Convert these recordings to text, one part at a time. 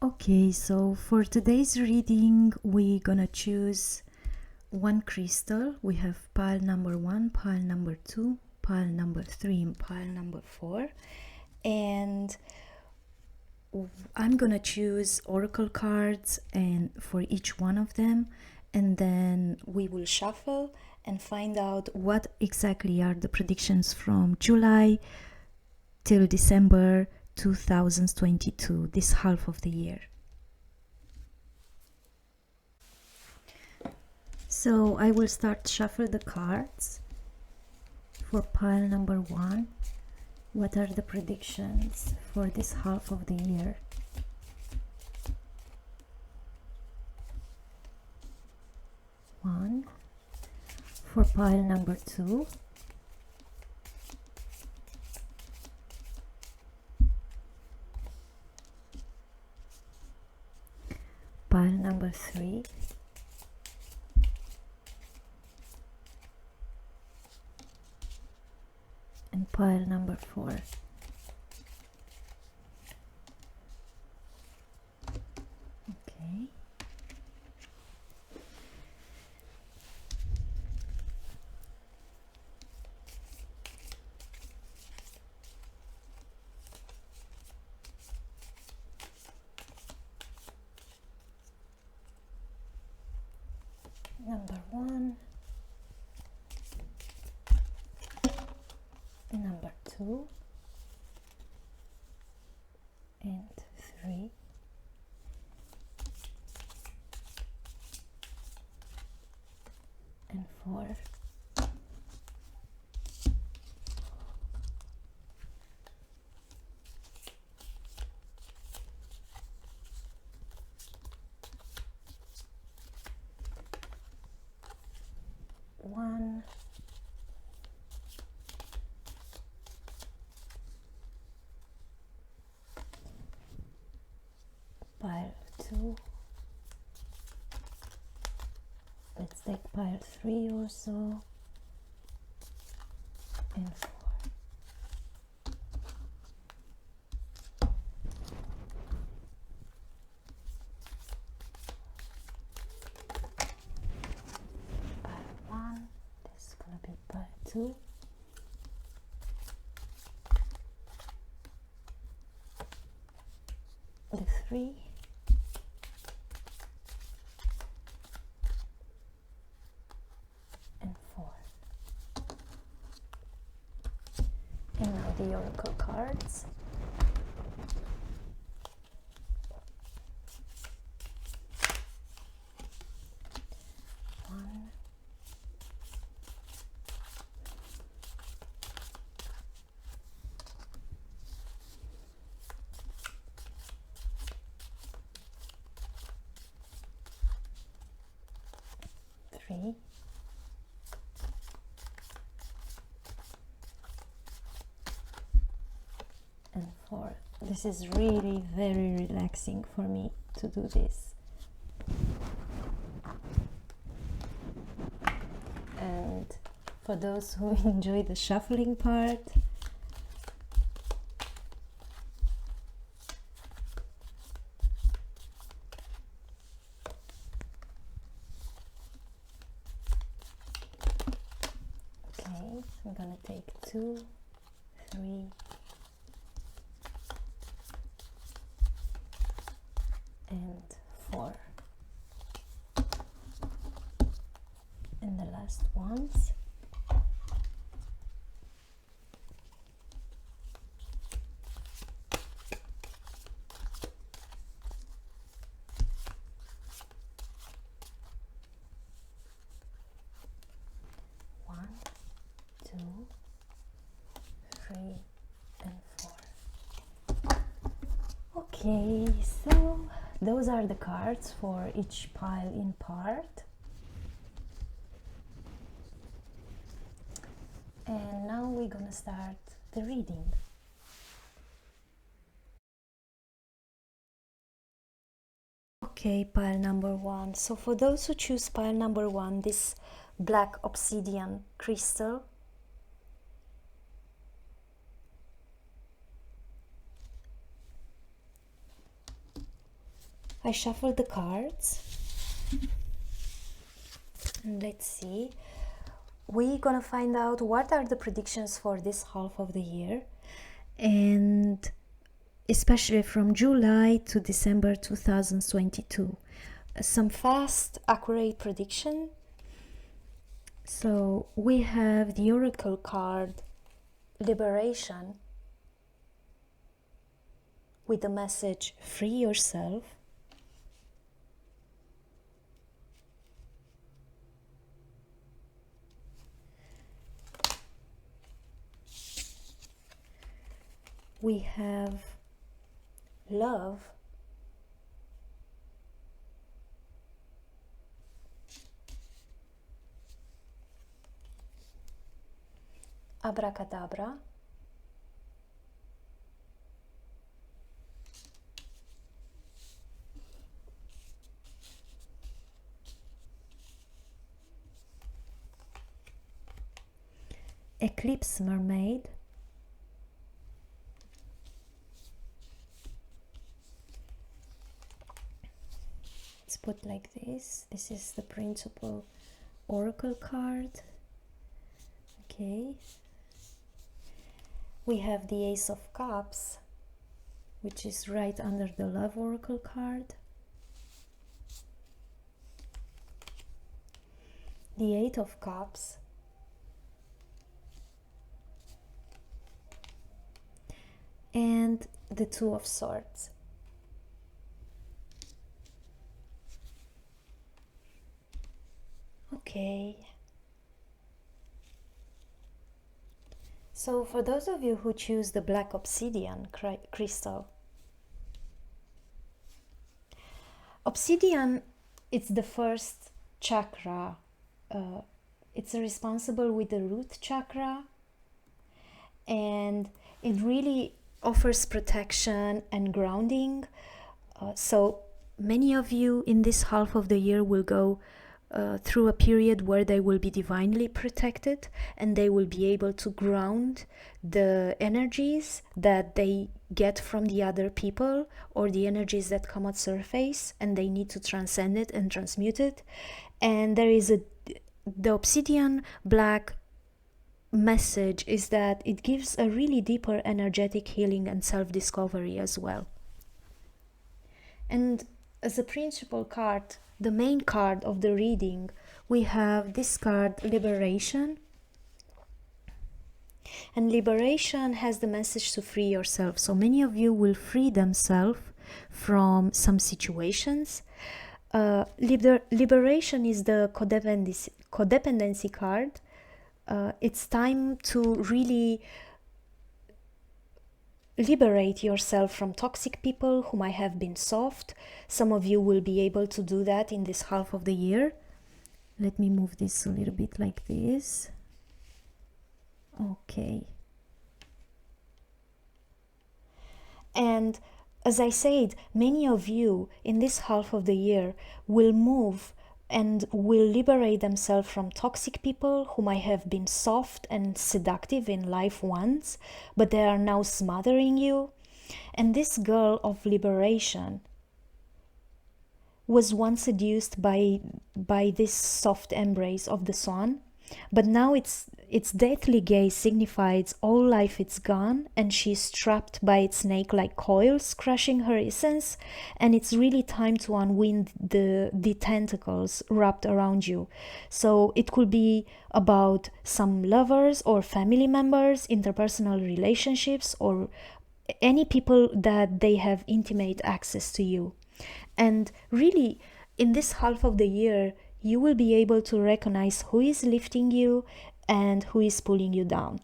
Okay, so for today's reading, we're gonna choose one crystal. We have pile number 1, pile number 2, pile number 3, and pile number 4. And I'm gonna choose oracle cards and for each one of them, and then we will shuffle and find out what exactly are the predictions from July till December 2022, this half of the year. So I will start shuffle the cards for pile number 1. What are the predictions for this half of the year? One. For pile number 2. Pile number 3. And pile number 4. Okay. Number 1. Number 2. And 3. And 4. One. Pile 2. Let's take pile 3 or so. And 4. Pile 1. This is gonna be pile 2. The 3. And 4. And now the oracle cards. One. Three. And 4. This is really very relaxing for me to do this. And for those who enjoy the shuffling part, okay, I'm gonna take 2, 3, and 4. And the last ones. One, 2, 3, and 4. Okay, so those are the cards for each pile in part. And now we're gonna start the reading. Okay, pile number 1. So for those who choose pile number 1, this black obsidian crystal, I shuffled the cards. And let's see. We're gonna find out what are the predictions for this half of the year, and especially from July to December 2022. Some fast, accurate prediction. So we have the Oracle card, Liberation, with the message, free yourself. We have love, abracadabra, eclipse mermaid, let's put like this. This is the principal oracle card. Okay, we have the Ace of Cups, which is right under the Love Oracle card. The Eight of Cups. And the Two of Swords. Okay. So for those of you who choose the black obsidian crystal, obsidian, it's the first chakra. It's responsible with the root chakra, and it really offers protection and grounding. So many of you in this half of the year will go through a period where they will be divinely protected, and they will be able to ground the energies that they get from the other people, or the energies that come at surface, and they need to transcend it and transmute it. And there is the obsidian black message is that it gives a really deeper energetic healing and self-discovery as well. And as a principal card, the main card of the reading, we have this card, Liberation. And liberation has the message to free yourself. So many of you will free themselves from some situations. Liberation is the codependency card. It's time to really liberate yourself from toxic people who might have been soft. Some of you will be able to do that in this half of the year. Let me move this a little bit like this. Okay. And as I said, many of you in this half of the year will move and will liberate themselves from toxic people who might have been soft and seductive in life once, but they are now smothering you. And this girl of liberation was once seduced by this soft embrace of the sun, but now its deathly gaze signifies all life is gone, and she's trapped by its snake-like coils, crushing her essence, and it's really time to unwind the tentacles wrapped around you. So it could be about some lovers or family members, interpersonal relationships, or any people that they have intimate access to you. And really, in this half of the year, you will be able to recognize who is lifting you and who is pulling you down.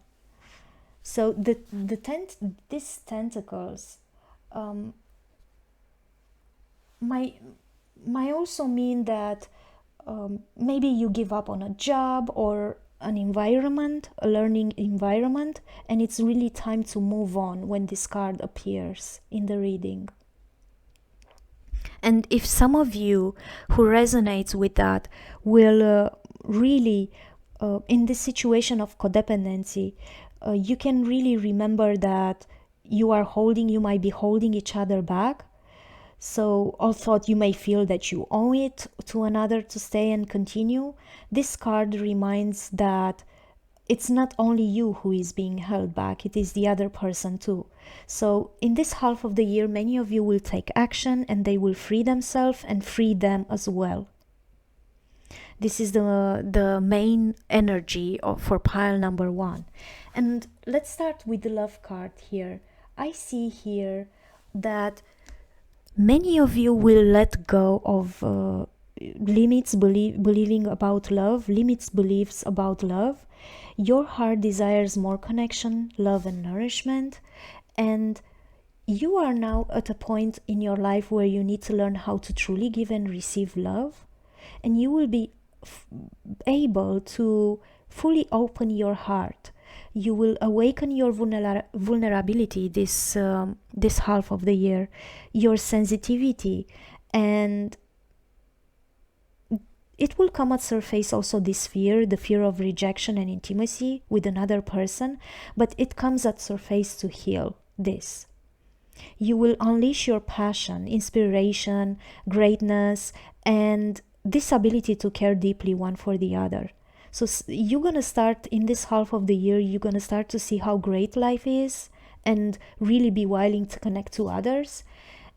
So these tentacles might also mean that maybe you give up on a job or an environment, a learning environment, and it's really time to move on when this card appears in the reading. And if some of you who resonates with that will really, in this situation of codependency, you can really remember that you might be holding each other back. So although you may feel that you owe it to another to stay and continue, this card reminds that it's not only you who is being held back, it is the other person too. So in this half of the year, many of you will take action and they will free themselves and free them as well. This is the main energy for pile number 1. And let's start with the love card here. I see here that many of you will let go of limits, believing about love, limits, beliefs about love. Your heart desires more connection, love, and nourishment. And you are now at a point in your life where you need to learn how to truly give and receive love. And you will be able to fully open your heart. You will awaken your vulnerability this half of the year, your sensitivity, and it will come at surface also this fear, the fear of rejection and intimacy with another person, but it comes at surface to heal this. You will unleash your passion, inspiration, greatness, and this ability to care deeply one for the other. So you're going to start in this half of the year, you're going to start to see how great life is and really be willing to connect to others.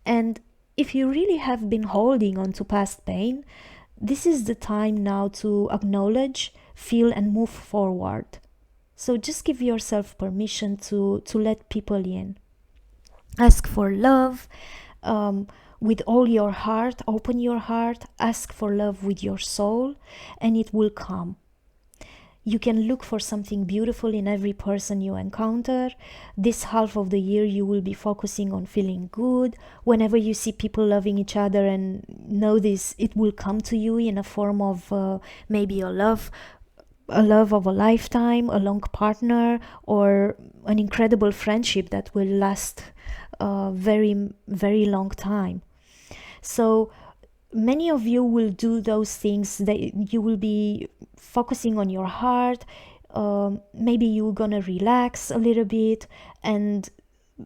And if you really have been holding on to past pain, this is the time now to acknowledge, feel, and move forward. So just give yourself permission to let people in. Ask for love with all your heart. Open your heart. Ask for love with your soul, and it will come. You can look for something beautiful in every person you encounter. This half of the year, you will be focusing on feeling good. Whenever you see people loving each other and know this, it will come to you in a form of maybe a love of a lifetime, a long partner, or an incredible friendship that will last a very, very long time. So many of you will do those things that you will be focusing on your heart. Maybe you're gonna relax a little bit, and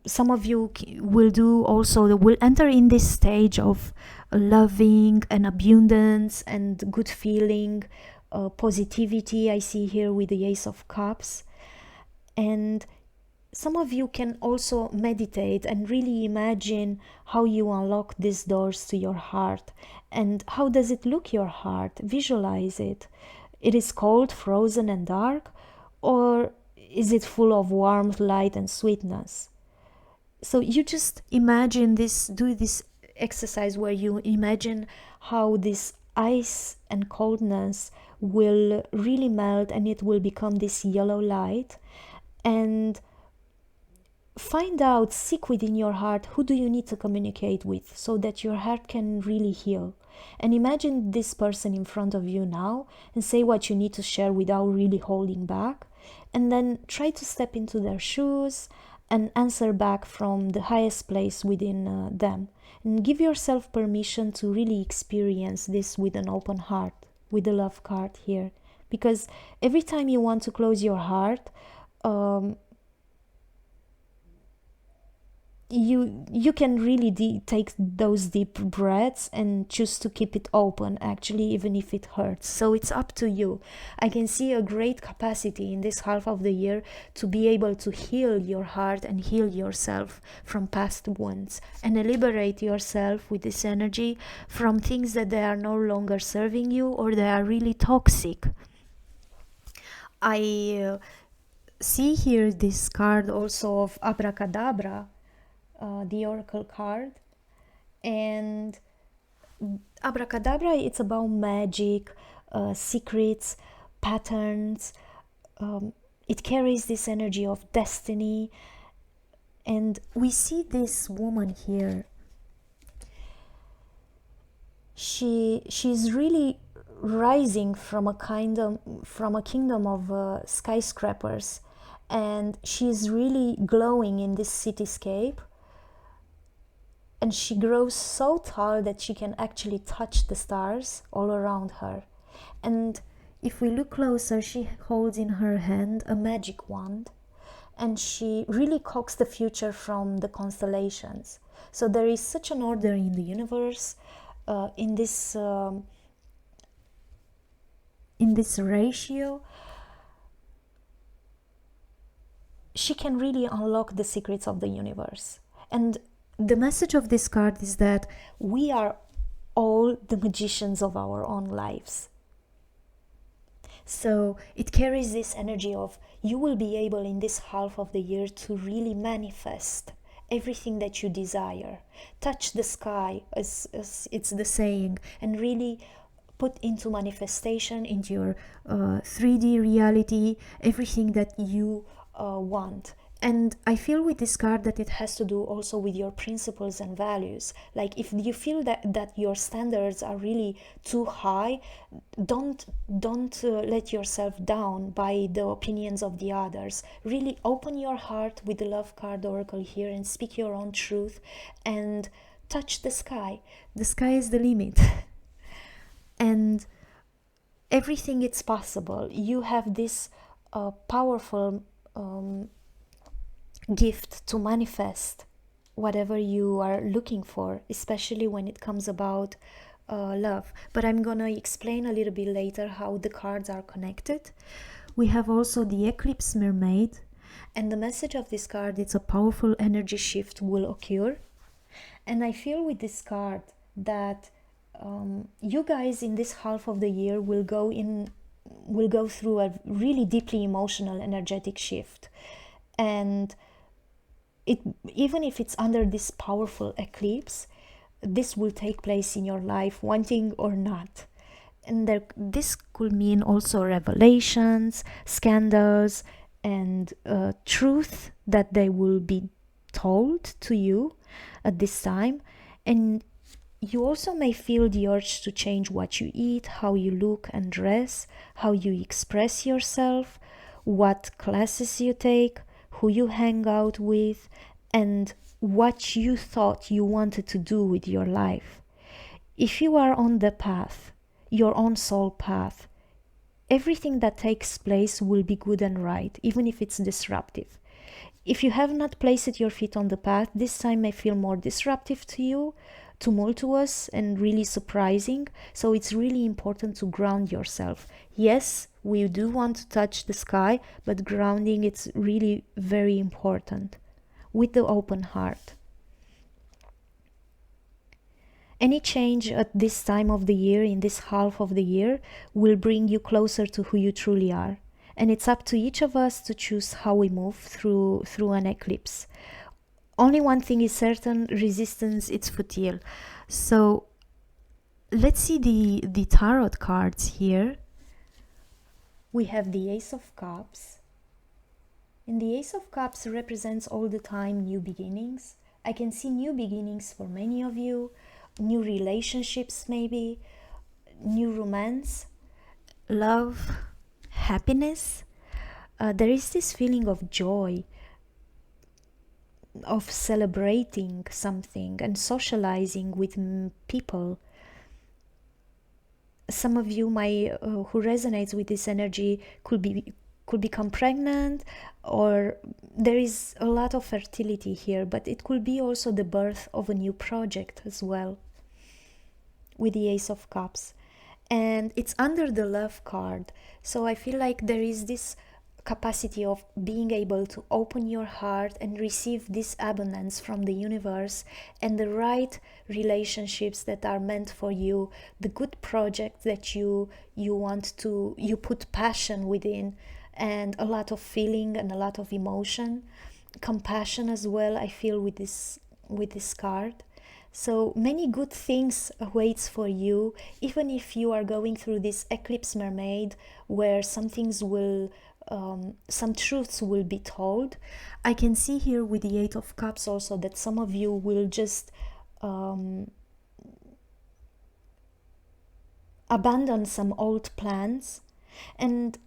some of you will enter in this stage of loving and abundance and good feeling, positivity. I see here with the Ace of Cups. And some of you can also meditate and really imagine how you unlock these doors to your heart. And how does it look, your heart? Visualize it. It is cold, frozen, and dark, or is it full of warmth, light, and sweetness? So you just imagine this, do this exercise where you imagine how this ice and coldness will really melt and it will become this yellow light. And find out, seek within your heart, who do you need to communicate with so that your heart can really heal. And imagine this person in front of you now and say what you need to share without really holding back. And then try to step into their shoes and answer back from the highest place within them. And give yourself permission to really experience this with an open heart, with the love card here. Because every time you want to close your heart, you can really take those deep breaths and choose to keep it open, actually, even if it hurts. So it's up to you. I can see a great capacity in this half of the year to be able to heal your heart and heal yourself from past wounds and liberate yourself with this energy from things that they are no longer serving you or they are really toxic. I see here this card also of Abracadabra, the oracle card. And Abracadabra, it's about magic, secrets, patterns. It carries this energy of destiny. And we see this woman here. She's really rising from a kingdom of skyscrapers, and she's really glowing in this cityscape. And she grows so tall that she can actually touch the stars all around her. And if we look closer, she holds in her hand a magic wand, and she really coaxes the future from the constellations. So there is such an order in the universe, in this ratio. She can really unlock the secrets of the universe. And the message of this card is that we are all the magicians of our own lives. So it carries this energy of you will be able in this half of the year to really manifest everything that you desire. Touch the sky, as it's the saying, and really put into manifestation, into your 3D reality, everything that you want. And I feel with this card that it has to do also with your principles and values. Like if you feel that your standards are really too high, don't let yourself down by the opinions of the others. Really open your heart with the love card oracle here and speak your own truth and touch the sky. The sky is the limit. And everything is possible. You have this powerful gift to manifest whatever you are looking for, especially when it comes about love. But I'm gonna explain a little bit later how the cards are connected. We have also the Eclipse Mermaid, and the message of this card, it's a powerful energy shift will occur. And I feel with this card that you guys in this half of the year will go through a really deeply emotional energetic shift. And even if it's under this powerful eclipse, this will take place in your life, wanting or not. And this could mean also revelations, scandals, and truth that they will be told to you at this time. And you also may feel the urge to change what you eat, how you look and dress, how you express yourself, what classes you take, who you hang out with, and what you thought you wanted to do with your life. If you are on the path, your own soul path, everything that takes place will be good and right, even if it's disruptive. If you have not placed your feet on the path, this time may feel more disruptive to you, tumultuous and really surprising. So it's really important to ground yourself. Yes, we do want to touch the sky, but grounding it's really very important with the open heart. Any change at this time of the year, in this half of the year, will bring you closer to who you truly are. And it's up to each of us to choose how we move through an eclipse. Only one thing is certain: resistance, it's futile. So let's see the tarot cards here. We have the Ace of Cups. And the Ace of Cups represents all the time new beginnings. I can see new beginnings for many of you, new relationships maybe, new romance, love, happiness. There is this feeling of joy, of celebrating something and socializing with people. Some of you might, who resonates with this energy, could become pregnant, or there is a lot of fertility here, but it could be also the birth of a new project as well with the Ace of Cups. And it's under the love card, so I feel like there is this capacity of being able to open your heart and receive this abundance from the universe, and the right relationships that are meant for you, the good project that you want to, you put passion within, and a lot of feeling and a lot of emotion, compassion as well, I feel with this card. So many good things awaits for you, even if you are going through this eclipse mermaid, where some things will some truths will be told. I can see here with the Eight of Cups also that some of you will just abandon some old plans. And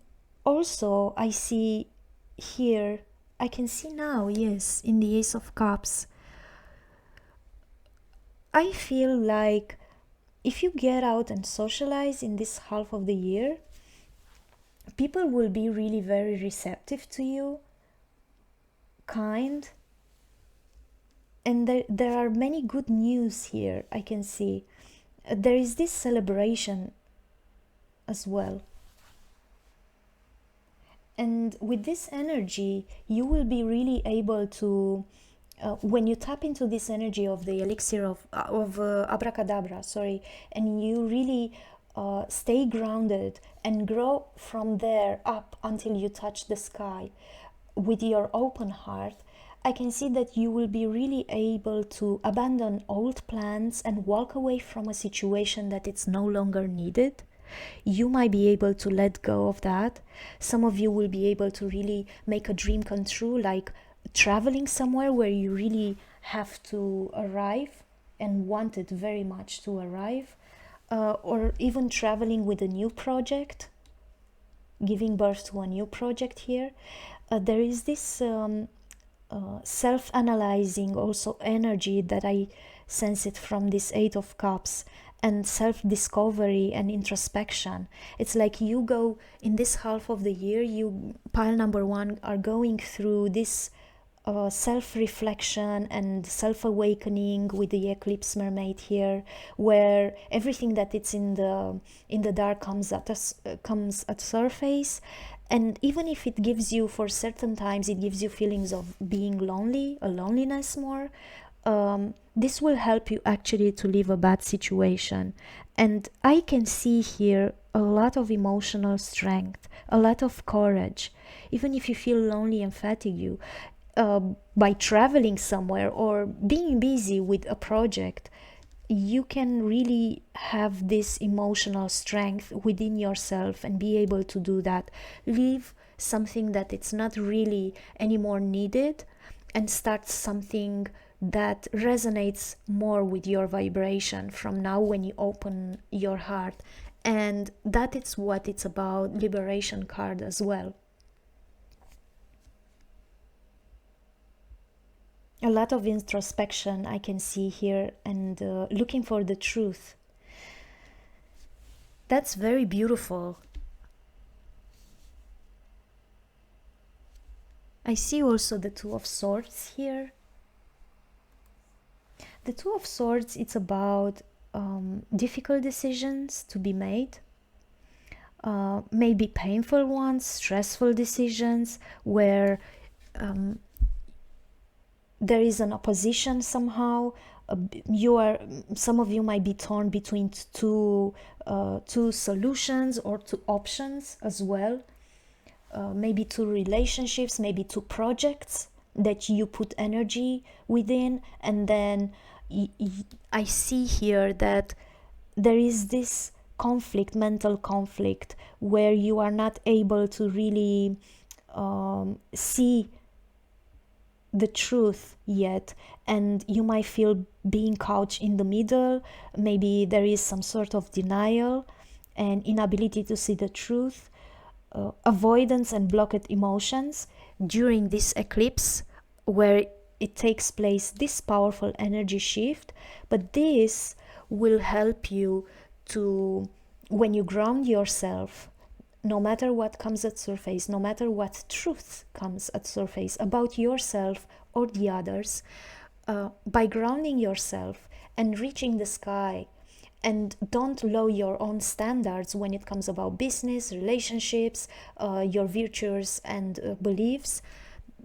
also I see here, I can see now, yes, in the Ace of Cups, I feel like if you get out and socialize in this half of the year, people will be really very receptive to you, kind, And there are many good news here, I can see. There is this celebration as well. And with this energy, you will be really able to, when you tap into this energy of the elixir of abracadabra, sorry, and you really stay grounded and grow from there up until you touch the sky with your open heart, I can see that you will be really able to abandon old plans and walk away from a situation that it's no longer needed. You might be able to let go of that. Some of you will be able to really make a dream come true, like traveling somewhere where you really have to arrive and wanted very much to arrive, or even traveling with a new project, giving birth to a new project here. There is this self-analyzing also energy that I sense it from this Eight of Cups, and self-discovery and introspection. It's like you go in this half of the year, you, pile number one, are going through this self-reflection and self-awakening with the eclipse mermaid here, where everything that it's in the dark comes at surface. And even if it gives you, for certain times, it gives you feelings of being lonely, a loneliness more, this will help you actually to leave a bad situation. And I can see here a lot of emotional strength, a lot of courage. Even if you feel lonely and fatigue, by traveling somewhere or being busy with a project, you can really have this emotional strength within yourself and be able to do that. Leave something that it's not really anymore needed and start something that resonates more with your vibration from now when you open your heart. And that is what it's about, liberation card as well. A lot of introspection I can see here, and looking for the truth. That's very beautiful. I see also the Two of Swords here. The Two of Swords, it's about difficult decisions to be made, maybe painful ones, stressful decisions, where there is an opposition somehow. Some of you might be torn between two solutions or two options as well. Maybe two relationships, maybe two projects that you put energy within, and then I see here that there is this conflict, mental conflict, where you are not able to really see the truth yet, and you might feel being couched in the middle. Maybe there is some sort of denial and inability to see the truth, avoidance and blocked emotions during this eclipse, where it takes place, this powerful energy shift. But this will help you to, when you ground yourself, no matter what comes at surface, no matter what truth comes at surface about yourself or the others, by grounding yourself and reaching the sky, and don't lower your own standards when it comes about business, relationships, your virtues and beliefs,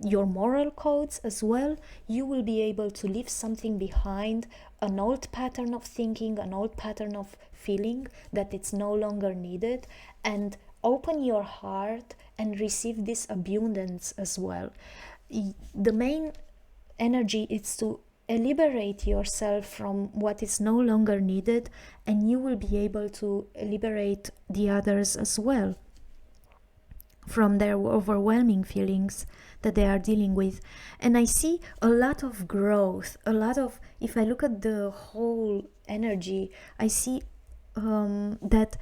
your moral codes as well, you will be able to leave something behind, an old pattern of thinking, an old pattern of feeling that it's no longer needed, and open your heart and receive this abundance as well. The main energy is to liberate yourself from what is no longer needed, and you will be able to liberate the others as well from their overwhelming feelings that they are dealing with. And I see a lot of growth, a lot of, if I look at the whole energy, I see that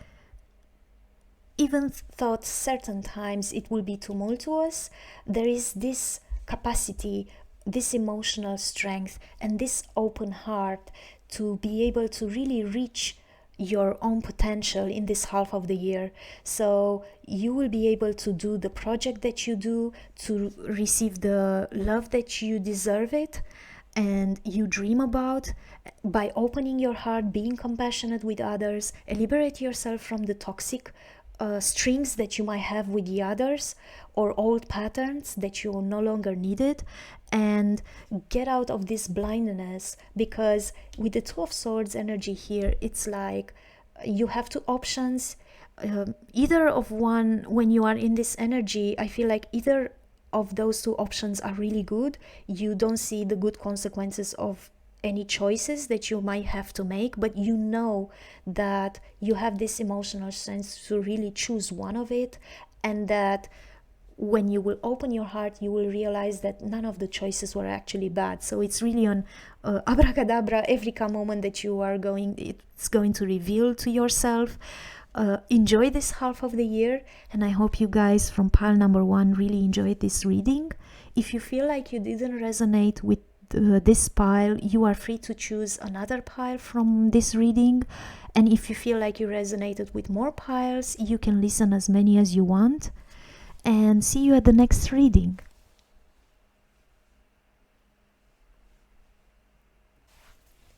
even though certain times it will be tumultuous, there is this capacity, this emotional strength, and this open heart to be able to really reach your own potential in this half of the year. So you will be able to do the project that you do, to receive the love that you deserve it, and you dream about, by opening your heart, being compassionate with others, liberate yourself from the toxic strings that you might have with the others, or old patterns that you no longer needed, and get out of this blindness. Because with the Two of Swords energy here, it's like you have two options. Either of one, when you are in this energy, I feel like either of those two options are really good. You don't see the good consequences of any choices that you might have to make, but you know that you have this emotional sense to really choose one of it, and that when you will open your heart, you will realize that none of the choices were actually bad. So it's really on abracadabra, every moment that you are going, it's going to reveal to yourself. Enjoy this half of the year, and I hope you guys from pile number 1 really enjoyed this reading. If you feel like you didn't resonate with this pile, you are free to choose another pile from this reading, and if you feel like you resonated with more piles, you can listen as many as you want. And see you at the next reading.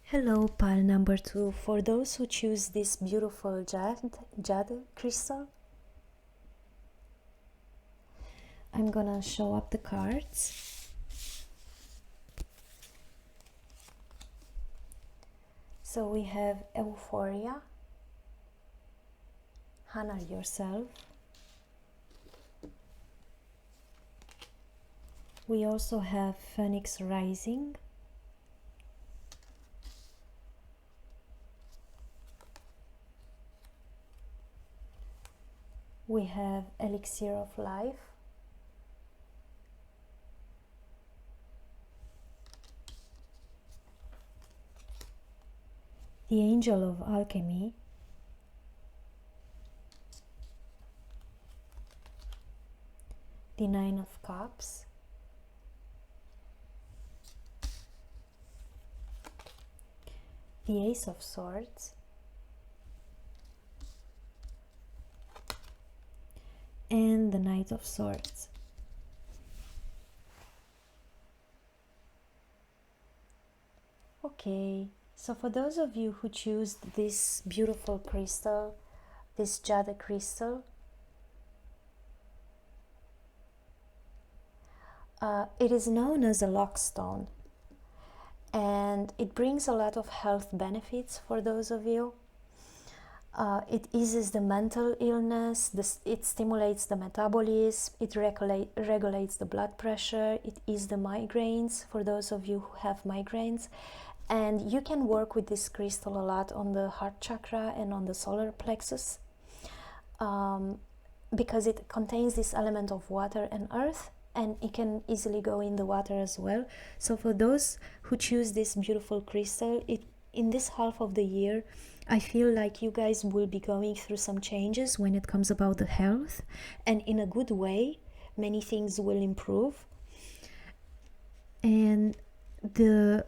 Hello, pile number 2. For those who choose this beautiful jade crystal, I'm gonna show up the cards. So we have Euphoria, honor yourself. We also have Phoenix Rising, we have Elixir of Life, the Angel of Alchemy, the Nine of Cups, the Ace of Swords, and the Knight of Swords. Okay, so for those of you who choose this beautiful crystal, this jade crystal, it is known as a lockstone, and it brings a lot of health benefits for those of you. It eases the mental illness, it stimulates the metabolism, it regulates the blood pressure, it eases the migraines for those of you who have migraines. And you can work with this crystal a lot on the heart chakra and on the solar plexus, because it contains this element of water and earth, and it can easily go in the water as well. So for those who choose this beautiful crystal, in this half of the year, I feel like you guys will be going through some changes when it comes about the health, and in a good way. Many things will improve. And the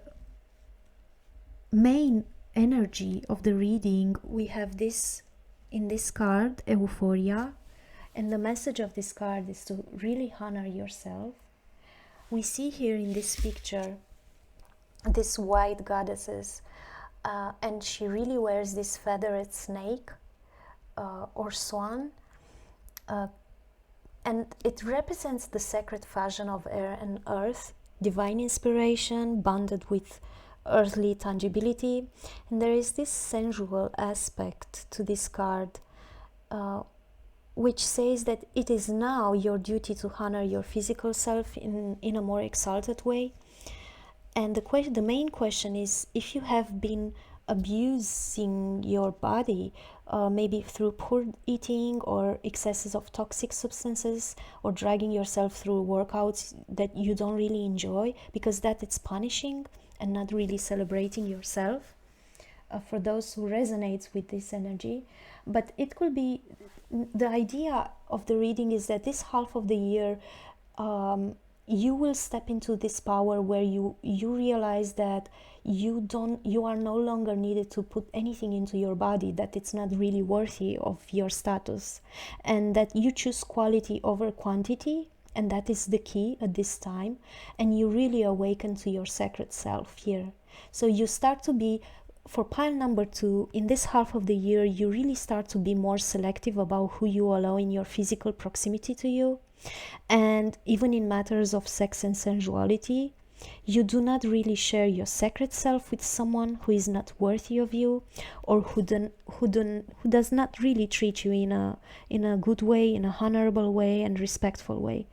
main energy of the reading, we have this in this card, Euphoria, and the message of this card is to really honor yourself. We see here in this picture this white goddesses, and she really wears this feathered snake or swan, and it represents the sacred fusion of air and earth, divine inspiration bonded with earthly tangibility. And there is this sensual aspect to this card, which says that it is now your duty to honor your physical self in a more exalted way. And the main question is, if you have been abusing your body, maybe through poor eating or excesses of toxic substances, or dragging yourself through workouts that you don't really enjoy, because that it's punishing and not really celebrating yourself, for those who resonates with this energy. But it could be, the idea of the reading is that this half of the year, you will step into this power where you realize that you are no longer needed to put anything into your body, that it's not really worthy of your status, and that you choose quality over quantity, and that is the key at this time, and you really awaken to your sacred self here. So you start to be, for pile number 2, in this half of the year, you really start to be more selective about who you allow in your physical proximity to you. And even in matters of sex and sensuality, you do not really share your sacred self with someone who is not worthy of you, or who does not really treat you in a good way, in a honorable way and respectful way.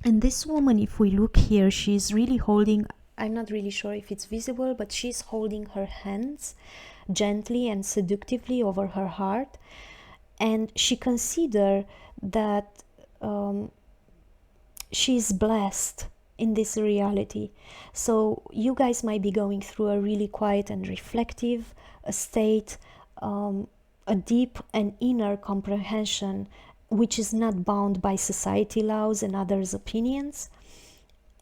And this woman, if we look here, she's really holding, I'm not really sure if it's visible, but she's holding her hands gently and seductively over her heart, and she considers that she's blessed in this reality. So you guys might be going through a really quiet and reflective state, a deep and inner comprehension which is not bound by society laws and others' opinions.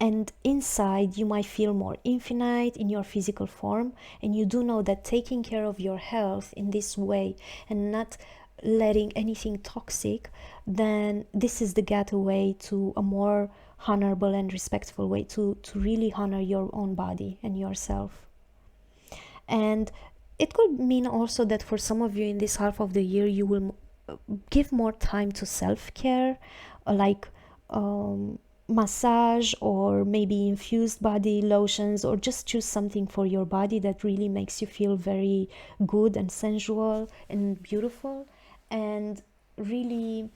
And inside you might feel more infinite in your physical form, and you do know that taking care of your health in this way and not letting anything toxic, then this is the getaway to a more honorable and respectful way to really honor your own body and yourself. And it could mean also that for some of you in this half of the year, you will give more time to self-care, like massage, or maybe infused body lotions, or just choose something for your body that really makes you feel very good and sensual and beautiful. And really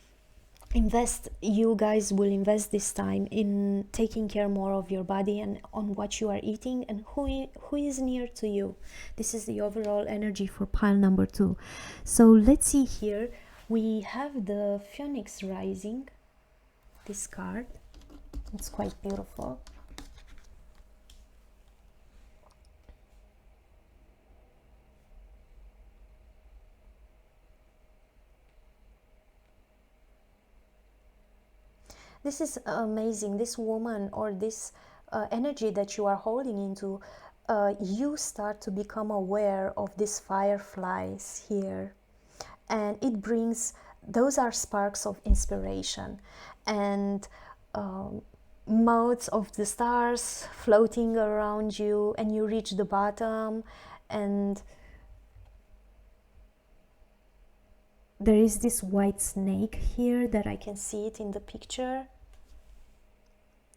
you guys will invest this time in taking care more of your body and on what you are eating and who is near to you. This is the overall energy for pile number 2. So let's see here. We have the Phoenix Rising, this card. It's quite beautiful. This is amazing. This woman, or this energy that you are holding into, you start to become aware of these fireflies here. And it brings, those are sparks of inspiration and motes of the stars floating around you, and you reach the bottom, and there is this white snake here that I can see it in the picture.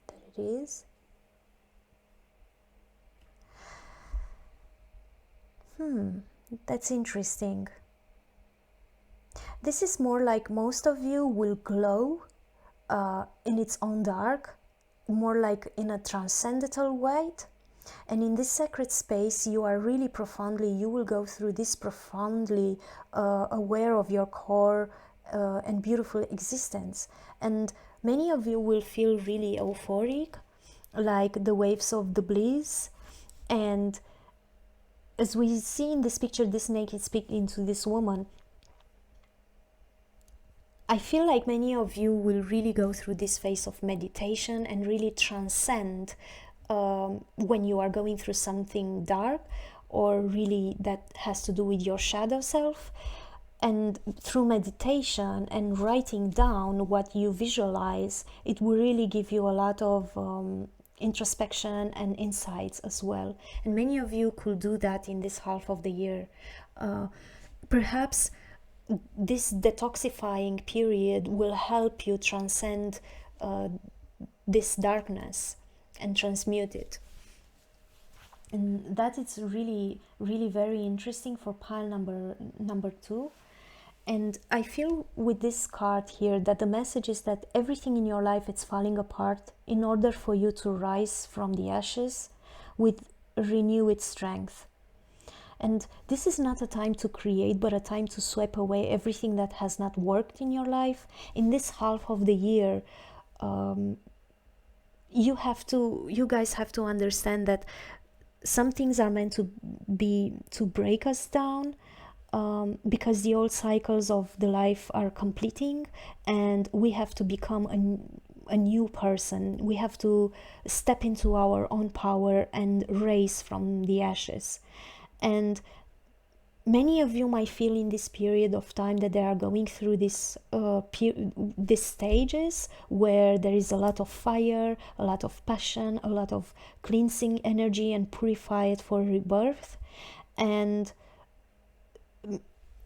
There it is. That's interesting. This is more like most of you will glow in its own dark, more like in a transcendental white. And in this sacred space, you are really profoundly, you will go through this profoundly aware of your core and beautiful existence. And many of you will feel really euphoric, like the waves of the bliss. And as we see in this picture, this snake is speaking to this woman. I feel like many of you will really go through this phase of meditation and really transcend when you are going through something dark, or really that has to do with your shadow self. And through meditation and writing down what you visualize, it will really give you a lot of introspection and insights as well. And many of you could do that in this half of the year. Perhaps this detoxifying period will help you transcend this darkness and transmute it. And that is really, really very interesting for pile number 2. And I feel with this card here that the message is that everything in your life is falling apart in order for you to rise from the ashes with renewed strength. And this is not a time to create, but a time to sweep away everything that has not worked in your life. In this half of the year, you guys have to understand that some things are meant to break us down, because the old cycles of the life are completing, and we have to become a new person. We have to step into our own power and rise from the ashes. And Many of you might feel in this period of time that they are going through these stages where there is a lot of fire, a lot of passion, a lot of cleansing energy and purify it for rebirth. And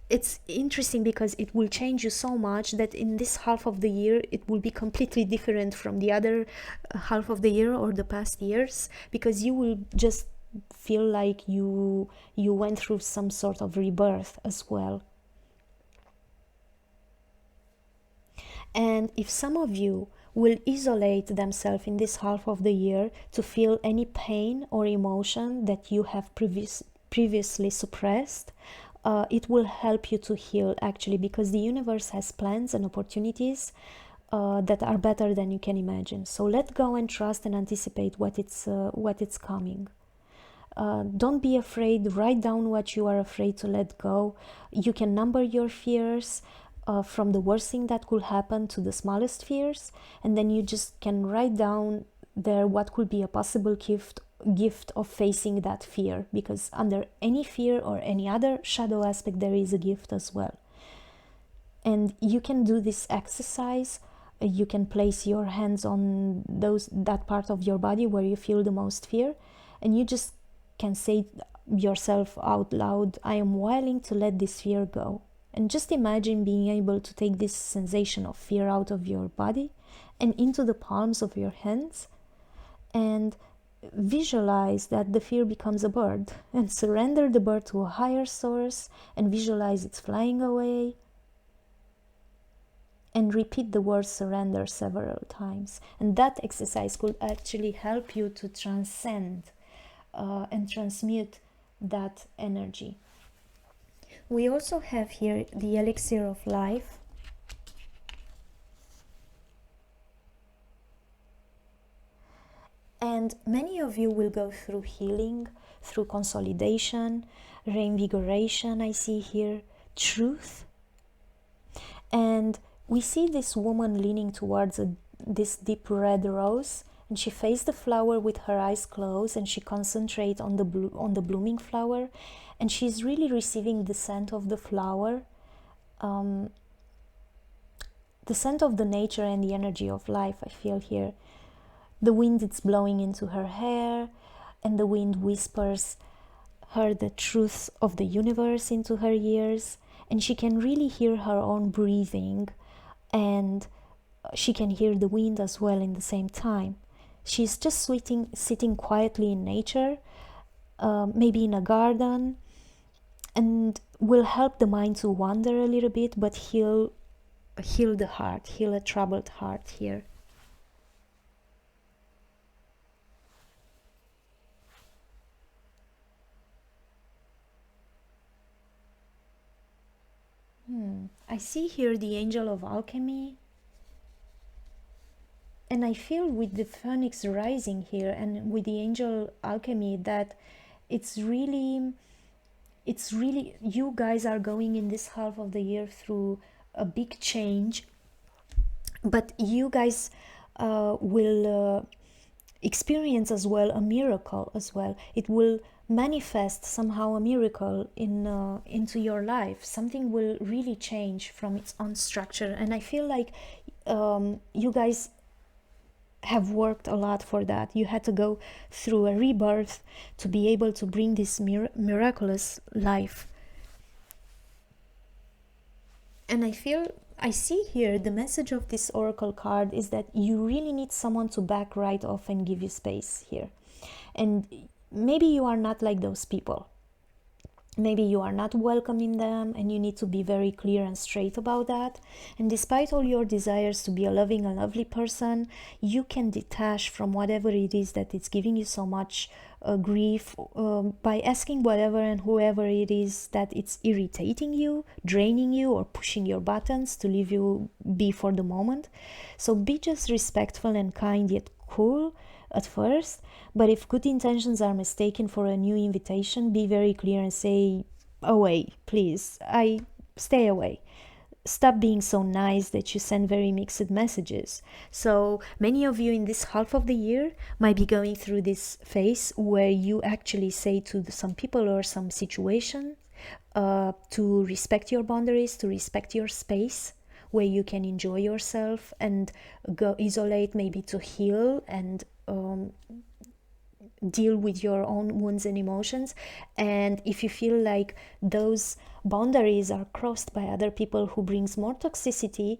it's interesting because it will change you so much that in this half of the year it will be completely different from the other half of the year or the past years, because you will just feel like you went through some sort of rebirth as well. And if some of you will isolate themselves in this half of the year to feel any pain or emotion that you have previously suppressed, it will help you to heal, actually, because the universe has plans and opportunities that are better than you can imagine. So let go and trust and anticipate what it's coming. Don't be afraid. Write down what you are afraid to let go. You can number your fears from the worst thing that could happen to the smallest fears, and then you just can write down there what could be a possible gift of facing that fear, because under any fear or any other shadow aspect there is a gift as well. And you can do this exercise. You can place your hands on that part of your body where you feel the most fear, and you just can say yourself out loud, I am willing to let this fear go. And just imagine being able to take this sensation of fear out of your body and into the palms of your hands, and visualize that the fear becomes a bird, and surrender the bird to a higher source and visualize it's flying away, and repeat the word surrender several times. And that exercise could actually help you to transcend and transmute that energy. We also have here the elixir of life. And many of you will go through healing, through consolidation, reinvigoration, I see here, truth. And we see this woman leaning towards this deep red rose, and she faces the flower with her eyes closed, and she concentrates on the blooming flower, and she's really receiving the scent of the flower, the scent of the nature and the energy of life. I feel here the wind is blowing into her hair, and the wind whispers her the truth of the universe into her ears, and she can really hear her own breathing, and she can hear the wind as well in the same time. She's just sitting quietly in nature, maybe in a garden, and will help the mind to wander a little bit, but heal the heart, heal a troubled heart here. I see here the angel of alchemy, and I feel with the phoenix rising here and with the angel alchemy that it's really you guys are going in this half of the year through a big change, but you guys will experience as well a miracle as well. It will manifest somehow a miracle into your life. Something will really change from its own structure, and I feel like you guys have worked a lot for that. You had to go through a rebirth to be able to bring this miraculous life. And I see here the message of this oracle card is that you really need someone to back right off and give you space here. And maybe you are not like those people. Maybe you are not welcoming them, and you need to be very clear and straight about that. And despite all your desires to be a loving and lovely person, you can detach from whatever it is that is giving you so much grief by asking whatever and whoever it is that it's irritating you, draining you, or pushing your buttons to leave you be for the moment. So be just respectful and kind yet cool at first, but if good intentions are mistaken for a new invitation, be very clear and say, away, please, I stay away. Stop being so nice that you send very mixed messages. So many of you in this half of the year might be going through this phase where you actually say to some people or some situation to respect your boundaries, to respect your space where you can enjoy yourself and go isolate, maybe to heal and deal with your own wounds and emotions. And if you feel like those boundaries are crossed by other people who brings more toxicity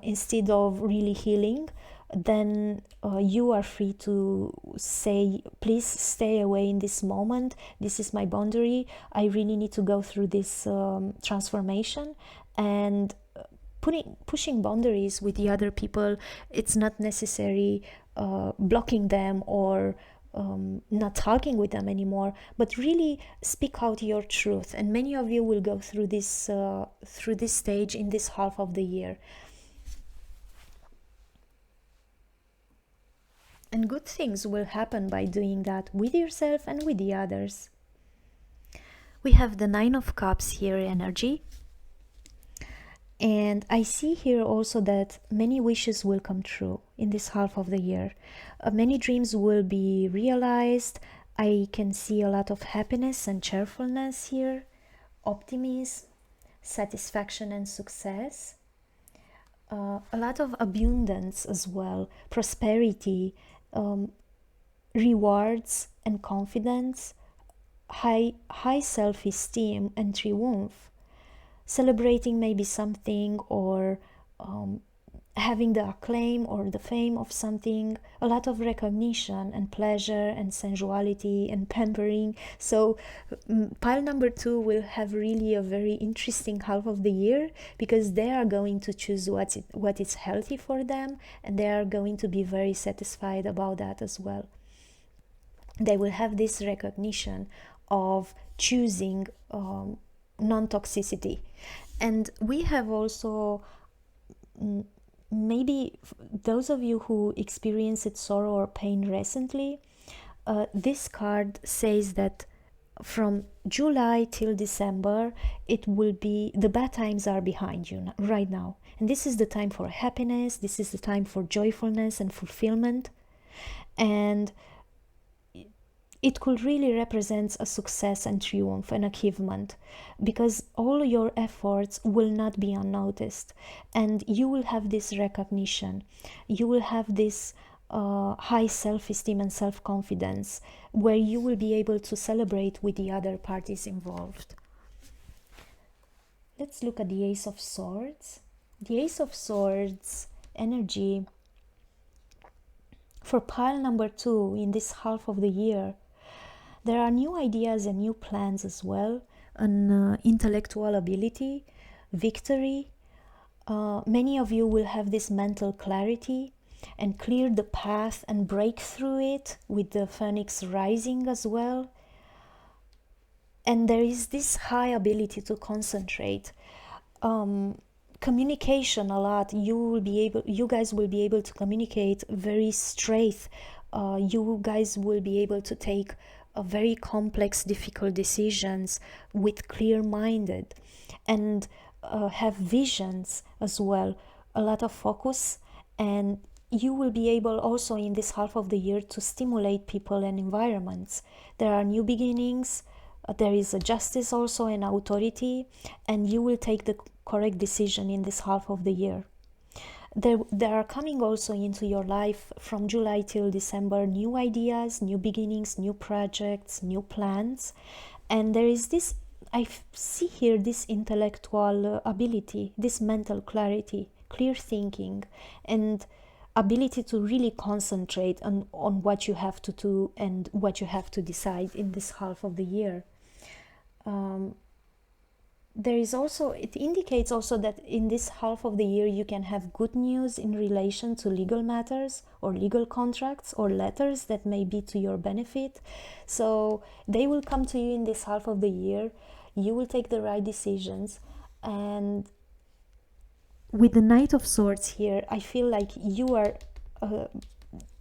instead of really healing, then you are free to say, please stay away in this moment, this is my boundary, I really need to go through this transformation. And pushing boundaries with the other people, it's not necessary blocking them or not talking with them anymore, but really speak out your truth. And many of you will go through this stage in this half of the year. And good things will happen by doing that with yourself and with the others. We have the Nine of Cups here energy. And I see here also that many wishes will come true in this half of the year. Many dreams will be realized. I can see a lot of happiness and cheerfulness here, optimism, satisfaction and success. A lot of abundance as well, prosperity, rewards and confidence, high self-esteem and triumph. Celebrating maybe something or having the acclaim or the fame of something, a lot of recognition and pleasure and sensuality and pampering. So pile number 2 will have really a very interesting half of the year, because they are going to choose what is healthy for them, and they are going to be very satisfied about that as well. They will have this recognition of choosing non-toxicity. And we have also maybe those of you who experienced sorrow or pain recently, this card says that from July till December, it will be, the bad times are behind you right now, and this is the time for happiness, this is the time for joyfulness and fulfillment. And it could really represent a success and triumph and achievement, because all your efforts will not be unnoticed, and you will have this recognition, you will have this high self-esteem and self-confidence, where you will be able to celebrate with the other parties involved. Let's look at the Ace of Swords. The Ace of Swords energy for pile number 2 in this half of the year. There are new ideas and new plans as well, an intellectual ability, victory. Many of you will have this mental clarity and clear the path and break through it with the Phoenix rising as well. And there is this high ability to concentrate. Communication a lot. You guys will be able to communicate very straight. You guys will be able to take very complex, difficult decisions with clear-minded, and have visions as well, a lot of focus. And you will be able also in this half of the year to stimulate people and environments. There are new beginnings, there is a justice also and authority, and you will take the correct decision in this half of the year. There are coming also into your life from July till December new ideas, new beginnings, new projects, new plans. And there is this, I see here this intellectual ability, this mental clarity, clear thinking, and ability to really concentrate on what you have to do and what you have to decide in this half of the year. There is also, it indicates also that in this half of the year you can have good news in relation to legal matters or legal contracts or letters that may be to your benefit. So they will come to you in this half of the year. You will take the right decisions. And with the Knight of Swords here, I feel like you are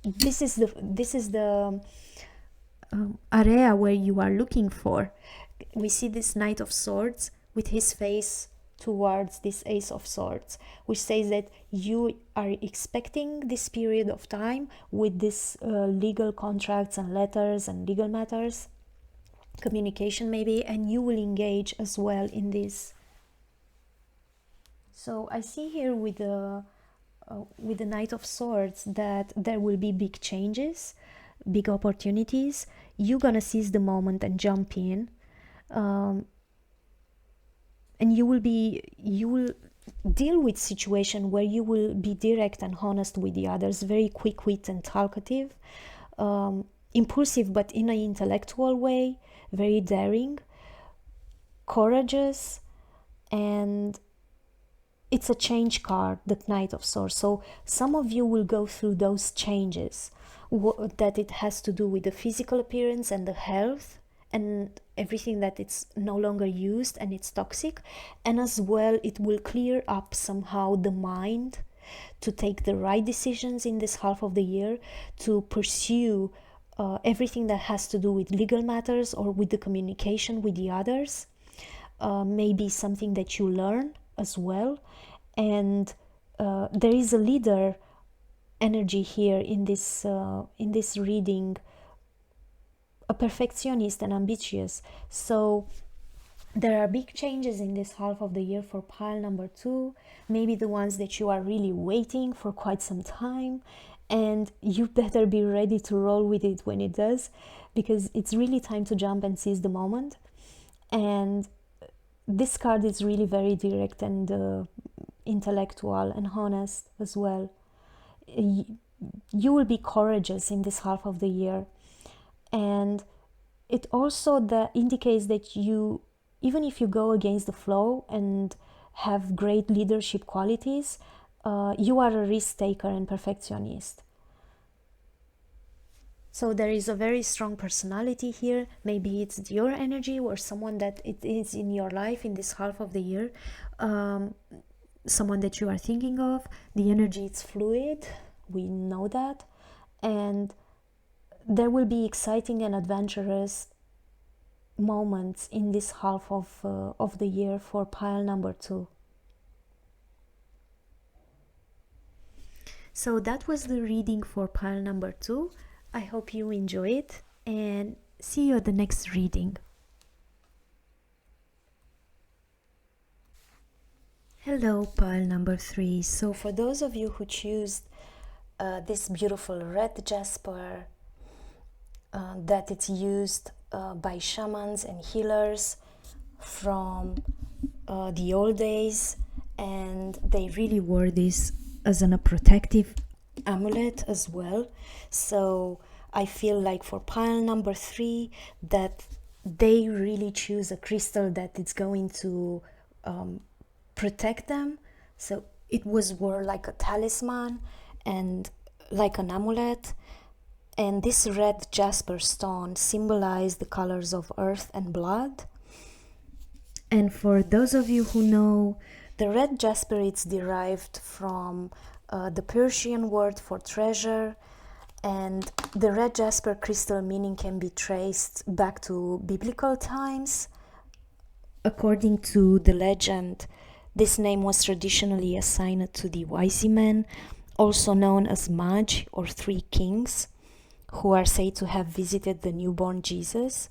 this is the area where you are looking for. We see this Knight of Swords with his face towards this Ace of Swords, which says that you are expecting this period of time with this legal contracts and letters and legal matters. communication maybe, and you will engage as well in this. So I see here with the Knight of Swords that there will be big changes, big opportunities. You're gonna seize the moment and jump in, and you will deal with situation where you will be direct and honest with the others, very quick-witted and talkative, impulsive but in an intellectual way, very daring, courageous, and it's a change card, the Knight of Swords. So some of you will go through those changes, that it has to do with the physical appearance and the health and everything that it's no longer used and it's toxic. And as well, it will clear up somehow the mind to take the right decisions in this half of the year, to pursue everything that has to do with legal matters or with the communication with the others. Maybe something that you learn as well. And there is a leader energy here in this reading, a perfectionist and ambitious. So there are big changes in this half of the year for pile number 2, maybe the ones that you are really waiting for quite some time, and you better be ready to roll with it when it does, because it's really time to jump and seize the moment. And this card is really very direct and intellectual and honest as well. You will be courageous in this half of the year, and it also indicates that you, even if you go against the flow and have great leadership qualities, you are a risk taker and perfectionist. So there is a very strong personality here. Maybe it's your energy or someone that it is in your life in this half of the year, someone that you are thinking of. The energy is fluid, we know that, and there will be exciting and adventurous moments in this half of the year for pile number 2. So that was the reading for pile number 2. I hope you enjoy it, and see you at the next reading. Hello, pile number 3. So for those of you who choose this beautiful red jasper that it's used by shamans and healers from the old days, and they really wore this as a protective amulet as well. So I feel like for pile number 3 that they really choose a crystal that it's going to protect them. So it was worn like a talisman and like an amulet, and this red jasper stone symbolized the colors of earth and blood. And for those of you who know, the red jasper, it's derived from the Persian word for treasure, and the red jasper crystal meaning can be traced back to biblical times. According to the legend, this name was traditionally assigned to the wise men, also known as Magi or 3 kings, who are said to have visited the newborn Jesus.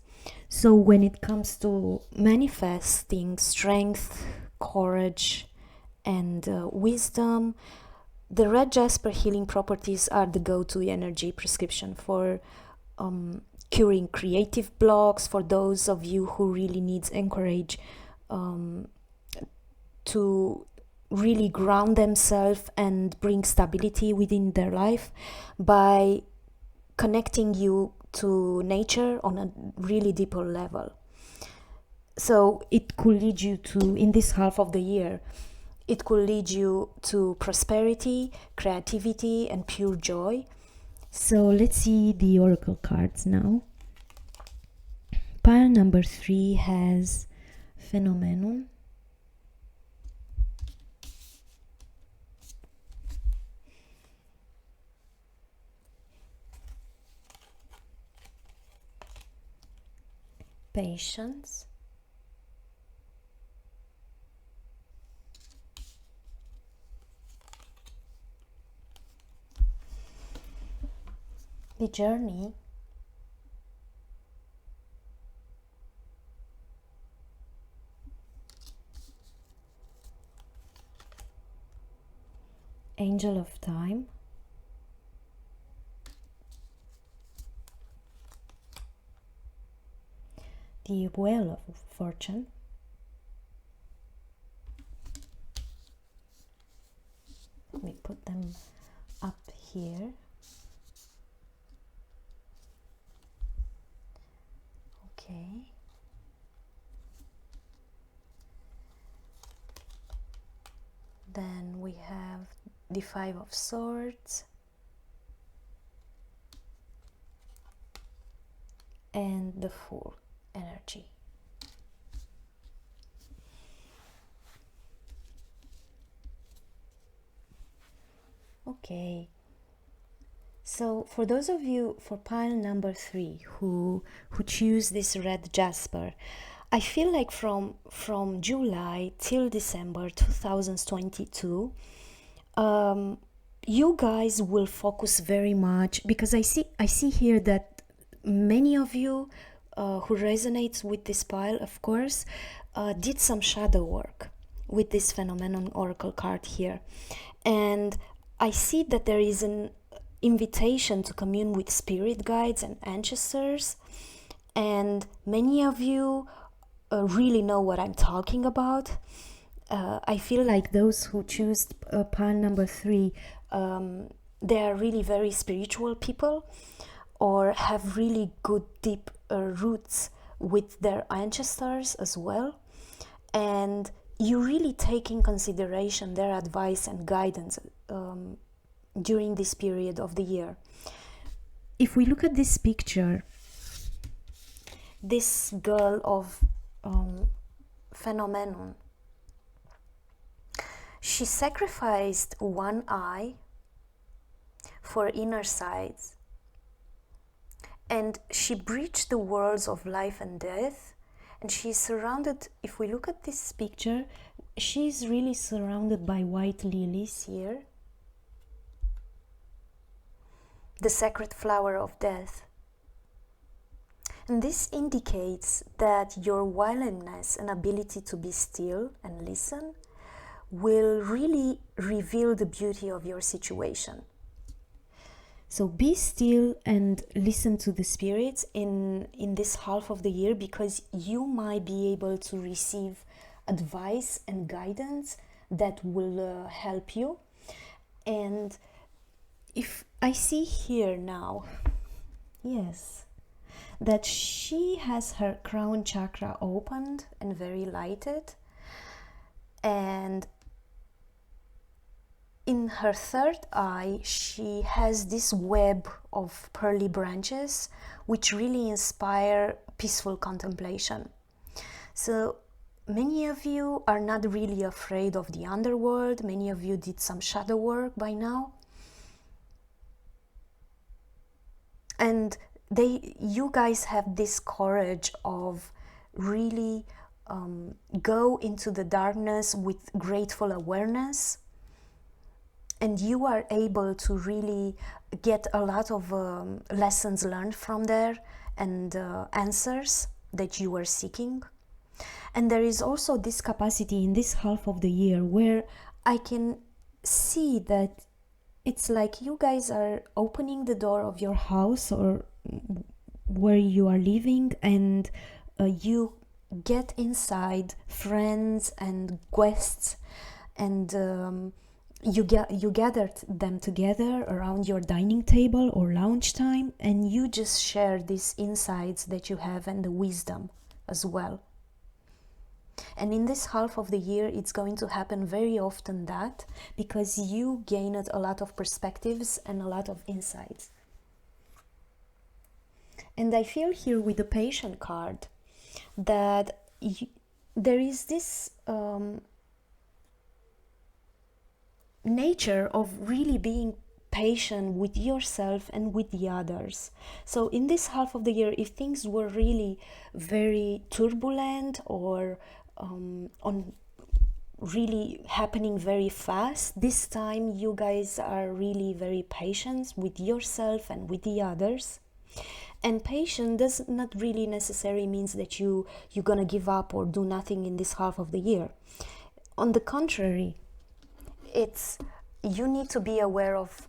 So when it comes to manifesting strength, courage, and wisdom, the red jasper healing properties are the go-to energy prescription for curing creative blocks, for those of you who really needs encourage to really ground themselves and bring stability within their life by connecting you to nature on a really deeper level. So it could lead you to, in this half of the year, it could lead you to prosperity, creativity, and pure joy. So let's see the oracle cards now. Pile number 3 has Phenomenon, Patience, the Journey, Angel of Time, the Wheel of Fortune, let me put them up here. Okay. Then we have the Five of Swords and the Fool energy. Okay, so for those of you for pile number 3 who choose this red Jasper, I feel like from July till December 2022, you guys will focus very much, because I see here that many of you who resonates with this pile, of course, did some shadow work with this phenomenon oracle card here, and I see that there is an invitation to commune with spirit guides and ancestors, and many of you really know what I'm talking about. I feel like those who choose pile number 3, they are really very spiritual people, or have really good deep roots with their ancestors as well, and you really take in consideration their advice and guidance during this period of the year. If we look at this picture, this girl of phenomenon, she sacrificed one eye for inner sights, and she breached the worlds of life and death, and she's surrounded, if we look at this picture, she's really surrounded by white lilies here, the sacred flower of death. And this indicates that your willingness and ability to be still and listen will really reveal the beauty of your situation. So be still and listen to the spirits in this half of the year, because you might be able to receive advice and guidance that will help you. And if I see here now, yes, that she has her crown chakra opened and very lighted, and in her third eye she has this web of pearly branches which really inspire peaceful contemplation. So many of you are not really afraid of the underworld. Many of you did some shadow work by now, and you guys have this courage of really go into the darkness with grateful awareness, and you are able to really get a lot of lessons learned from there and answers that you are seeking. And there is also this capacity in this half of the year where I can see that it's like you guys are opening the door of your house or where you are living, and you get inside friends and guests, and you gathered them together around your dining table or lounge time, and you just share these insights that you have and the wisdom as well. And in this half of the year it's going to happen very often, that because you gained a lot of perspectives and a lot of insights. And I feel here with the patient card that there is this nature of really being patient with yourself and with the others. So in this half of the year, if things were really very turbulent or really happening very fast, this time you guys are really very patient with yourself and with the others. And patient does not really necessarily means that you're gonna give up or do nothing in this half of the year. On the contrary, it's you need to be aware of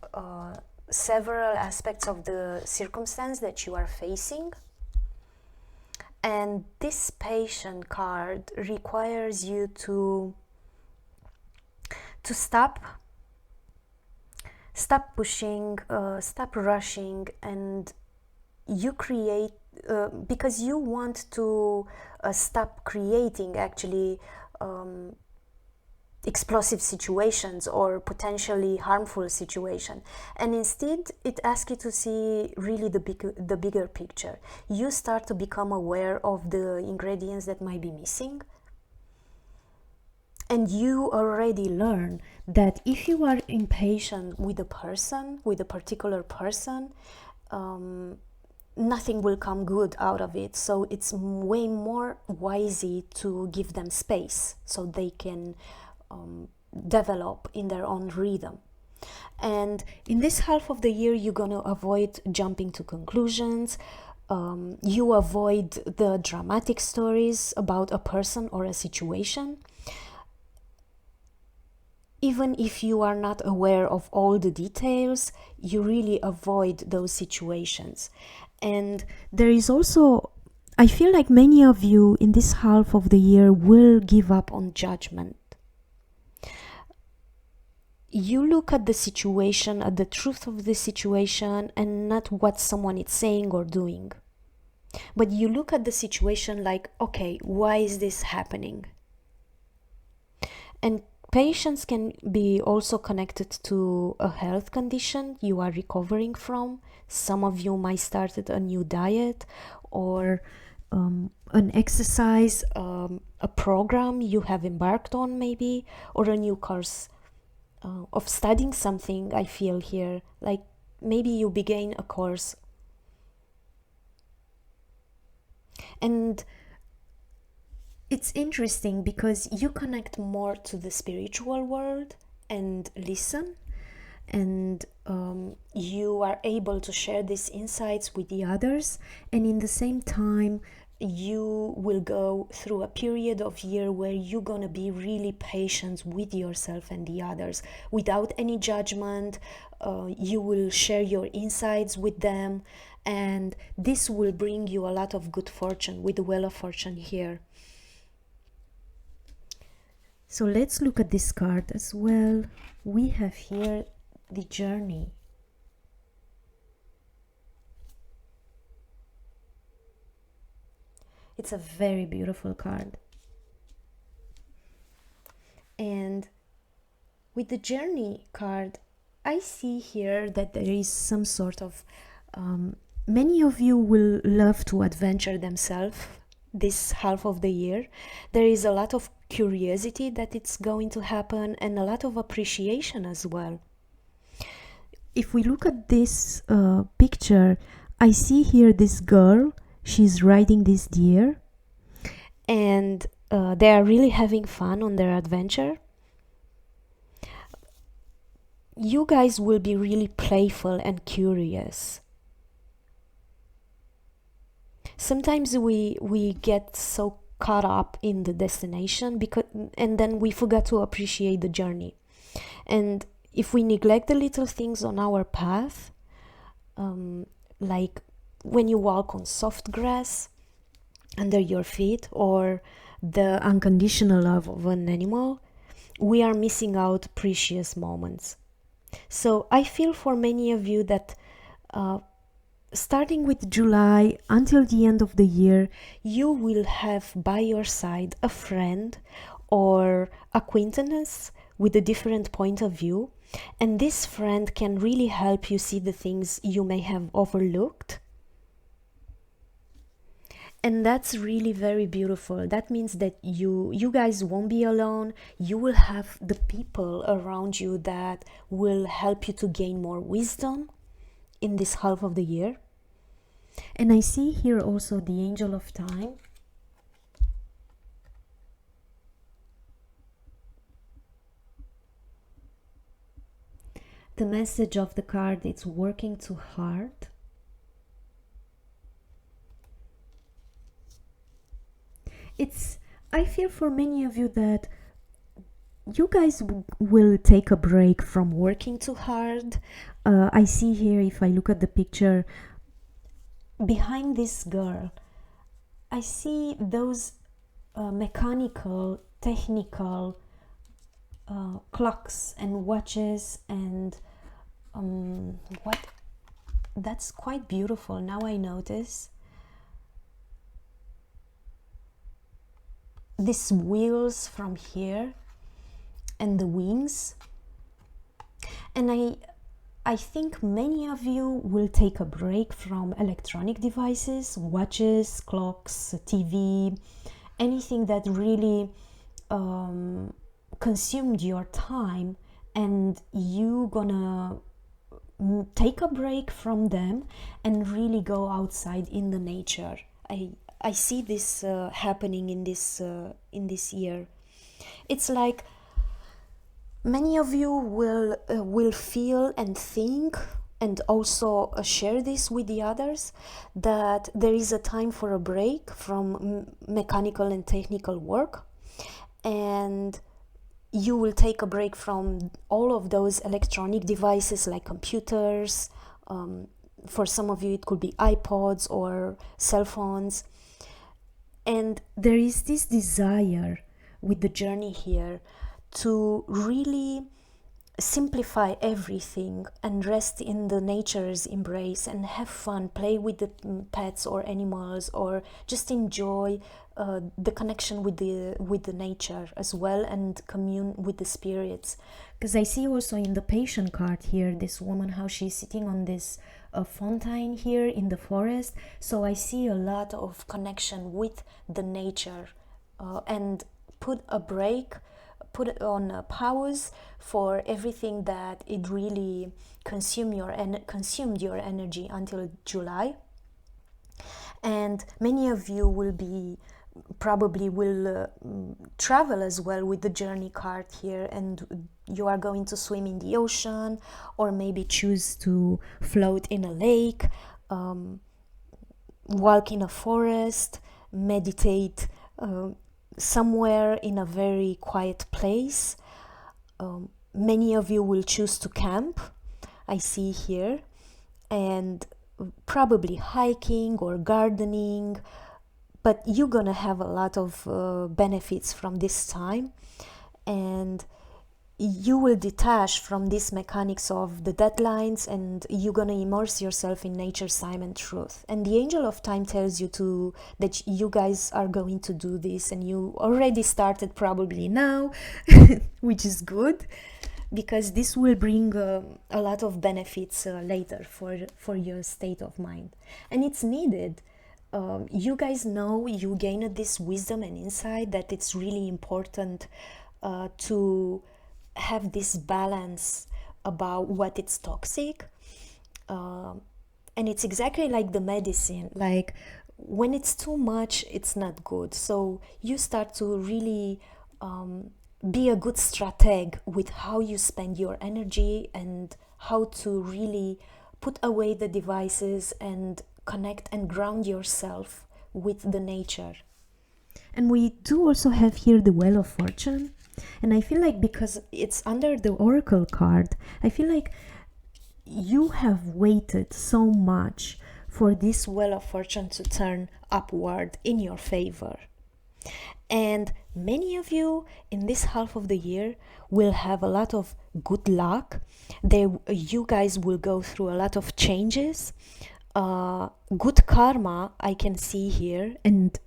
several aspects of the circumstance that you are facing. And this patient card requires you to stop pushing, stop rushing, and you create, because you want to stop creating actually explosive situations or potentially harmful situation, and instead it asks you to see really the bigger picture. You start to become aware of the ingredients that might be missing, and you already learn that if you are impatient with a person, with a particular person, nothing will come good out of it. So it's way more wisely to give them space so they can develop in their own rhythm. And in this half of the year, you're gonna avoid jumping to conclusions. You avoid the dramatic stories about a person or a situation. Even if you are not aware of all the details, you really avoid those situations. And there is also, I feel like many of you in this half of the year will give up on judgment. You look at the situation, at the truth of the situation, and not what someone is saying or doing. But you look at the situation like, okay, why is this happening? And patience can be also connected to a health condition you are recovering from. Some of you might start a new diet or an exercise, a program you have embarked on maybe, or a new course of studying something. I feel here like maybe you began a course. And it's interesting because you connect more to the spiritual world and listen, and you are able to share these insights with the others, and in the same time you will go through a period of year where you're gonna be really patient with yourself and the others without any judgment. You will share your insights with them, and this will bring you a lot of good fortune with the Wheel of Fortune here. So let's look at this card as well. We have here the Journey. It's a very beautiful card. And with the Journey card, I see here that there is some sort of, many of you will love to adventure themselves this half of the year. There is a lot of curiosity that it's going to happen, and a lot of appreciation as well. If we look at this picture, I see here this girl. She's riding this deer, and they are really having fun on their adventure. You guys will be really playful and curious. Sometimes we get so caught up in the destination and then we forget to appreciate the journey. And if we neglect the little things on our path, like when you walk on soft grass under your feet, or the unconditional love of an animal, we are missing out precious moments. So I feel for many of you that starting with July until the end of the year, you will have by your side a friend or acquaintance with a different point of view, and this friend can really help you see the things you may have overlooked. And that's really very beautiful. That means that you guys won't be alone. You will have the people around you that will help you to gain more wisdom in this half of the year. And I see here also the Angel of Time. The message of the card is working too hard. I feel for many of you that you guys will take a break from working too hard. I see here, if I look at the picture, behind this girl, I see those mechanical, technical clocks and watches and what? That's quite beautiful. Now I notice these wheels from here and the wings, and I think many of you will take a break from electronic devices, watches, clocks, TV, anything that really consumed your time, and you gonna take a break from them and really go outside in the nature. I see this happening in this year. It's like many of you will feel and think, and also share this with the others, that there is a time for a break from mechanical and technical work, and you will take a break from all of those electronic devices like computers. For some of you it could be iPods or cell phones, and there is this desire with the journey here to really simplify everything and rest in the nature's embrace and have fun, play with the pets or animals, or just enjoy the connection with the nature as well, and commune with the spirits. Because I see also in the patient card here, this woman, how she's sitting on this fountain here in the forest. So I see a lot of connection with the nature, and put a break, put it on a pause for everything that it really consumed your energy until July. And many of you will travel as well with the journey card here, and you are going to swim in the ocean, or maybe choose to float in a lake, walk in a forest, meditate somewhere in a very quiet place. Many of you will choose to camp, I see here, and probably hiking or gardening, but you're gonna have a lot of benefits from this time, and you will detach from these mechanics of the deadlines, and you're gonna immerse yourself in nature's time and truth. And the angel of time tells you that you guys are going to do this, and you already started probably now, which is good, because this will bring a lot of benefits later for your state of mind, and it's needed. You guys know, you gained this wisdom and insight that it's really important to have this balance about what it's toxic, and it's exactly like the medicine. Like when it's too much, it's not good. So you start to really be a good strateg with how you spend your energy, and how to really put away the devices and connect and ground yourself with the nature. And we do also have here the Wheel of Fortune. And I feel like, because it's under the Oracle card, I feel like you have waited so much for this Wheel of Fortune to turn upward in your favor. And many of you in this half of the year will have a lot of good luck. You guys will go through a lot of changes. Good karma I can see here, and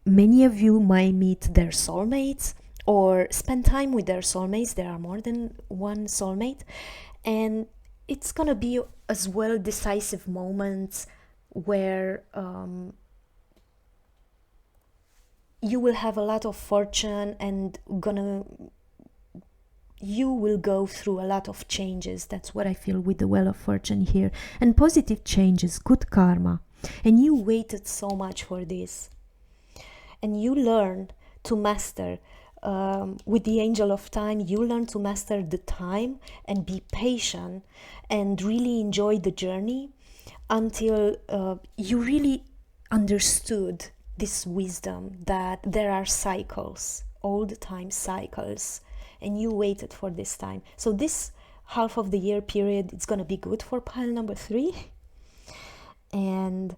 many of you might meet their soulmates or spend time with their soulmates. There are more than one soulmate, and it's gonna be as well decisive moments where you will have a lot of fortune, and you will go through a lot of changes. That's what I feel with the Wheel of Fortune here, and positive changes, good karma. And you waited so much for this, and you learn to master with the angel of time. You learn to master the time and be patient and really enjoy the journey until you really understood this wisdom that there are cycles old time cycles, and you waited for this time. So this half of the year period, it's going to be good for pile number 3. And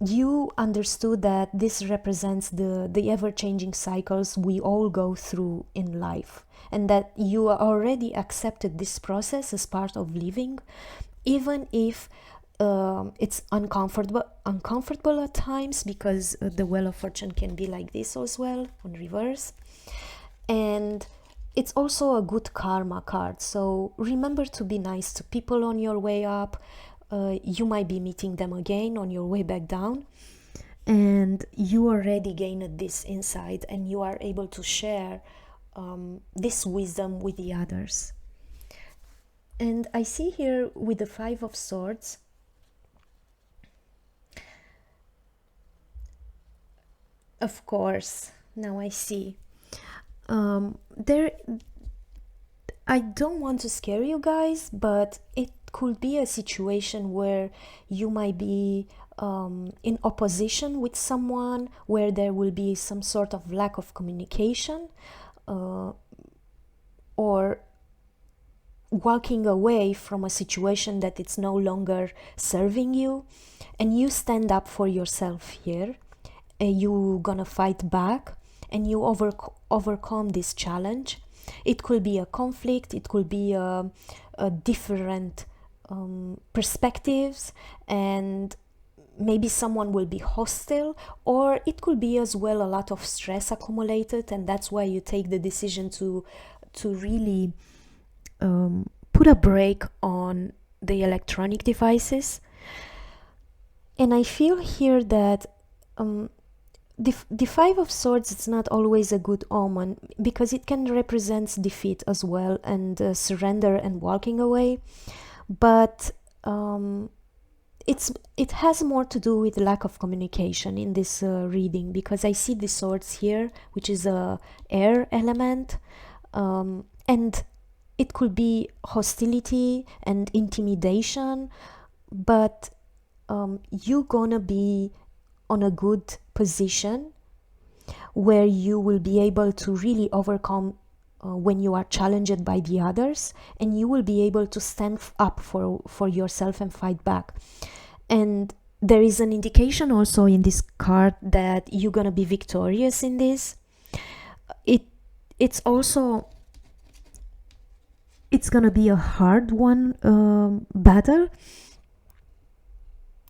you understood that this represents the ever-changing cycles we all go through in life, and that you already accepted this process as part of living, even if it's uncomfortable at times, because the Wheel of Fortune can be like this as well, on reverse. And it's also a good karma card, so remember to be nice to people on your way up. You might be meeting them again on your way back down, and you already gained this insight, and you are able to share this wisdom with the others. And I see here with the 5 of Swords, of course, now I see. I don't want to scare you guys, but it could be a situation where you might be in opposition with someone, where there will be some sort of lack of communication, or walking away from a situation that it's no longer serving you, and you stand up for yourself here, and you gonna fight back, and you overcome this challenge. It could be a conflict, it could be a different perspectives, and maybe someone will be hostile, or it could be as well a lot of stress accumulated, and that's why you take the decision to really put a break on the electronic devices. And I feel here that the 5 of Swords, it's not always a good omen, because it can represent defeat as well, and surrender and walking away. But it has more to do with lack of communication in this reading, because I see the swords here, which is a air element, and it could be hostility and intimidation, but you're gonna be on a good position where you will be able to really overcome when you are challenged by the others, and you will be able to stand up for yourself and fight back. And there is an indication also in this card that you're gonna be victorious in this. It's gonna be a hard one battle,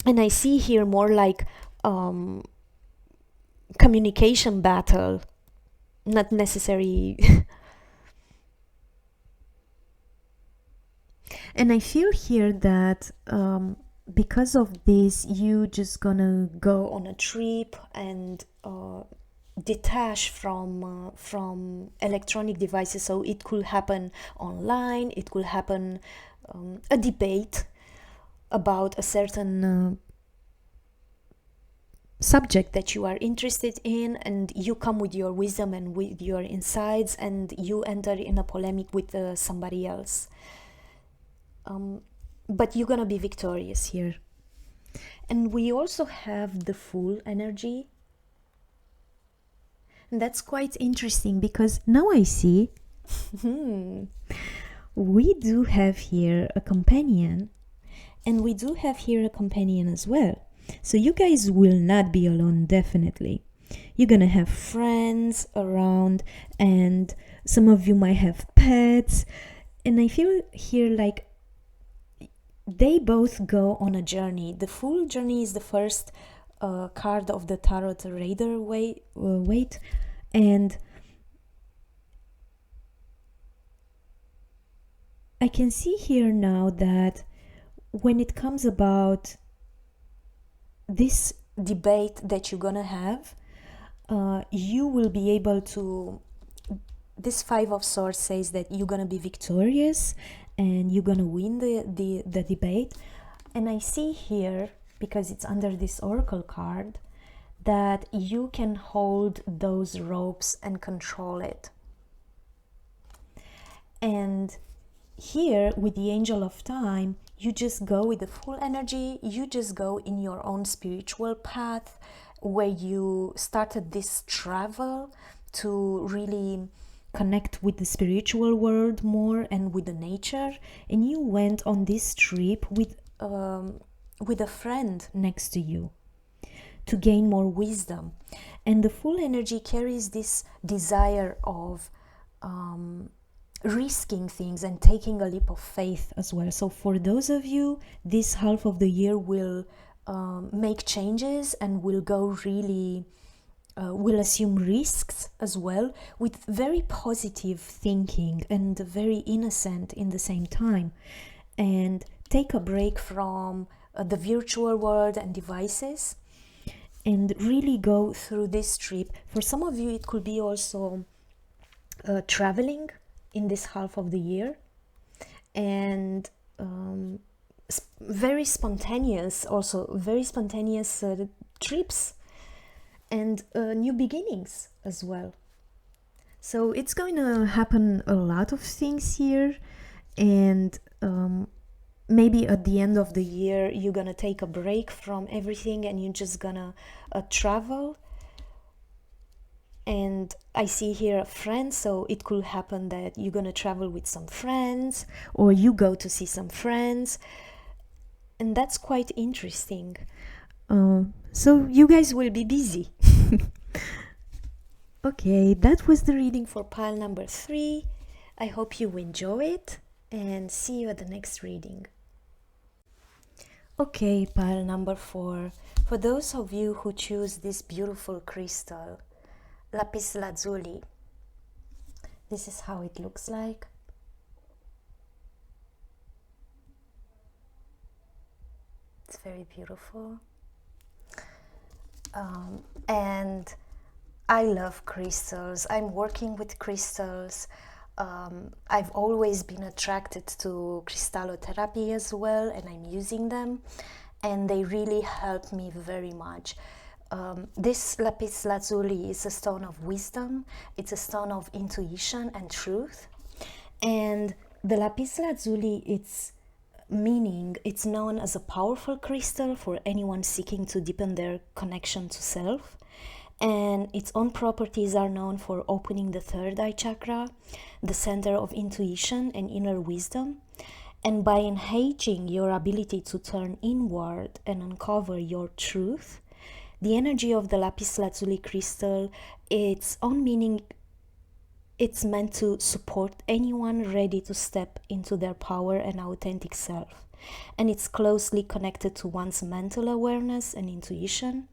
and I see here more like communication battle, not necessarily. And I feel here that because of this, you just gonna go on a trip and detach from electronic devices. So it could happen online, it could happen a debate about a certain subject that you are interested in, and you come with your wisdom and with your insights, and you enter in a polemic with somebody else. But you're gonna be victorious here. And we also have the Fool energy. And that's quite interesting, because now I see we do have here a companion, and we do have here a companion as well. So you guys will not be alone, definitely. You're gonna have friends around, and some of you might have pets. And I feel here like they both go on a journey. The Fool journey is the first card of the tarot, Rider-Waite, and I can see here now that when it comes about this debate that you're gonna have, you will be able to, this 5 of Swords says that you're gonna be victorious and you're gonna win the debate. And I see here, because it's under this oracle card, that you can hold those ropes and control it. And here with the Angel of Time, you just go with the full energy, you just go in your own spiritual path, where you started this travel to really connect with the spiritual world more and with the nature, and you went on this trip with a friend next to you to gain more wisdom. And the full energy carries this desire of risking things and taking a leap of faith as well. So for those of you, this half of the year will make changes and will go really will assume risks as well, with very positive thinking and very innocent in the same time, and take a break from the virtual world and devices and really go through this trip. For some of you, it could be also traveling in this half of the year, and very spontaneous trips and new beginnings as well. So it's going to happen a lot of things here, and maybe at the end of the year you're gonna take a break from everything and you're just gonna travel. And I see here a friend, so it could happen that you're gonna travel with some friends or you go to see some friends, and that's quite interesting. So you guys will be busy. Okay, that was the reading for pile number 3. I hope you enjoy it, and see you at the next reading. Okay, pile number 4. For those of you who choose this beautiful crystal, Lapis Lazuli, this is how it looks like. It's very beautiful. And I love crystals. I'm working with crystals. I've always been attracted to crystallotherapy as well, and I'm using them, and they really help me very much. This Lapis Lazuli is a stone of wisdom. It's a stone of intuition and truth. And the Lapis Lazuli, it's known as a powerful crystal for anyone seeking to deepen their connection to self. And its own properties are known for opening the third eye chakra, the center of intuition and inner wisdom. And by enhancing your ability to turn inward and uncover your truth, the energy of the Lapis Lazuli crystal, its own meaning, it's meant to support anyone ready to step into their power and authentic self. And it's closely connected to one's mental awareness and intuition,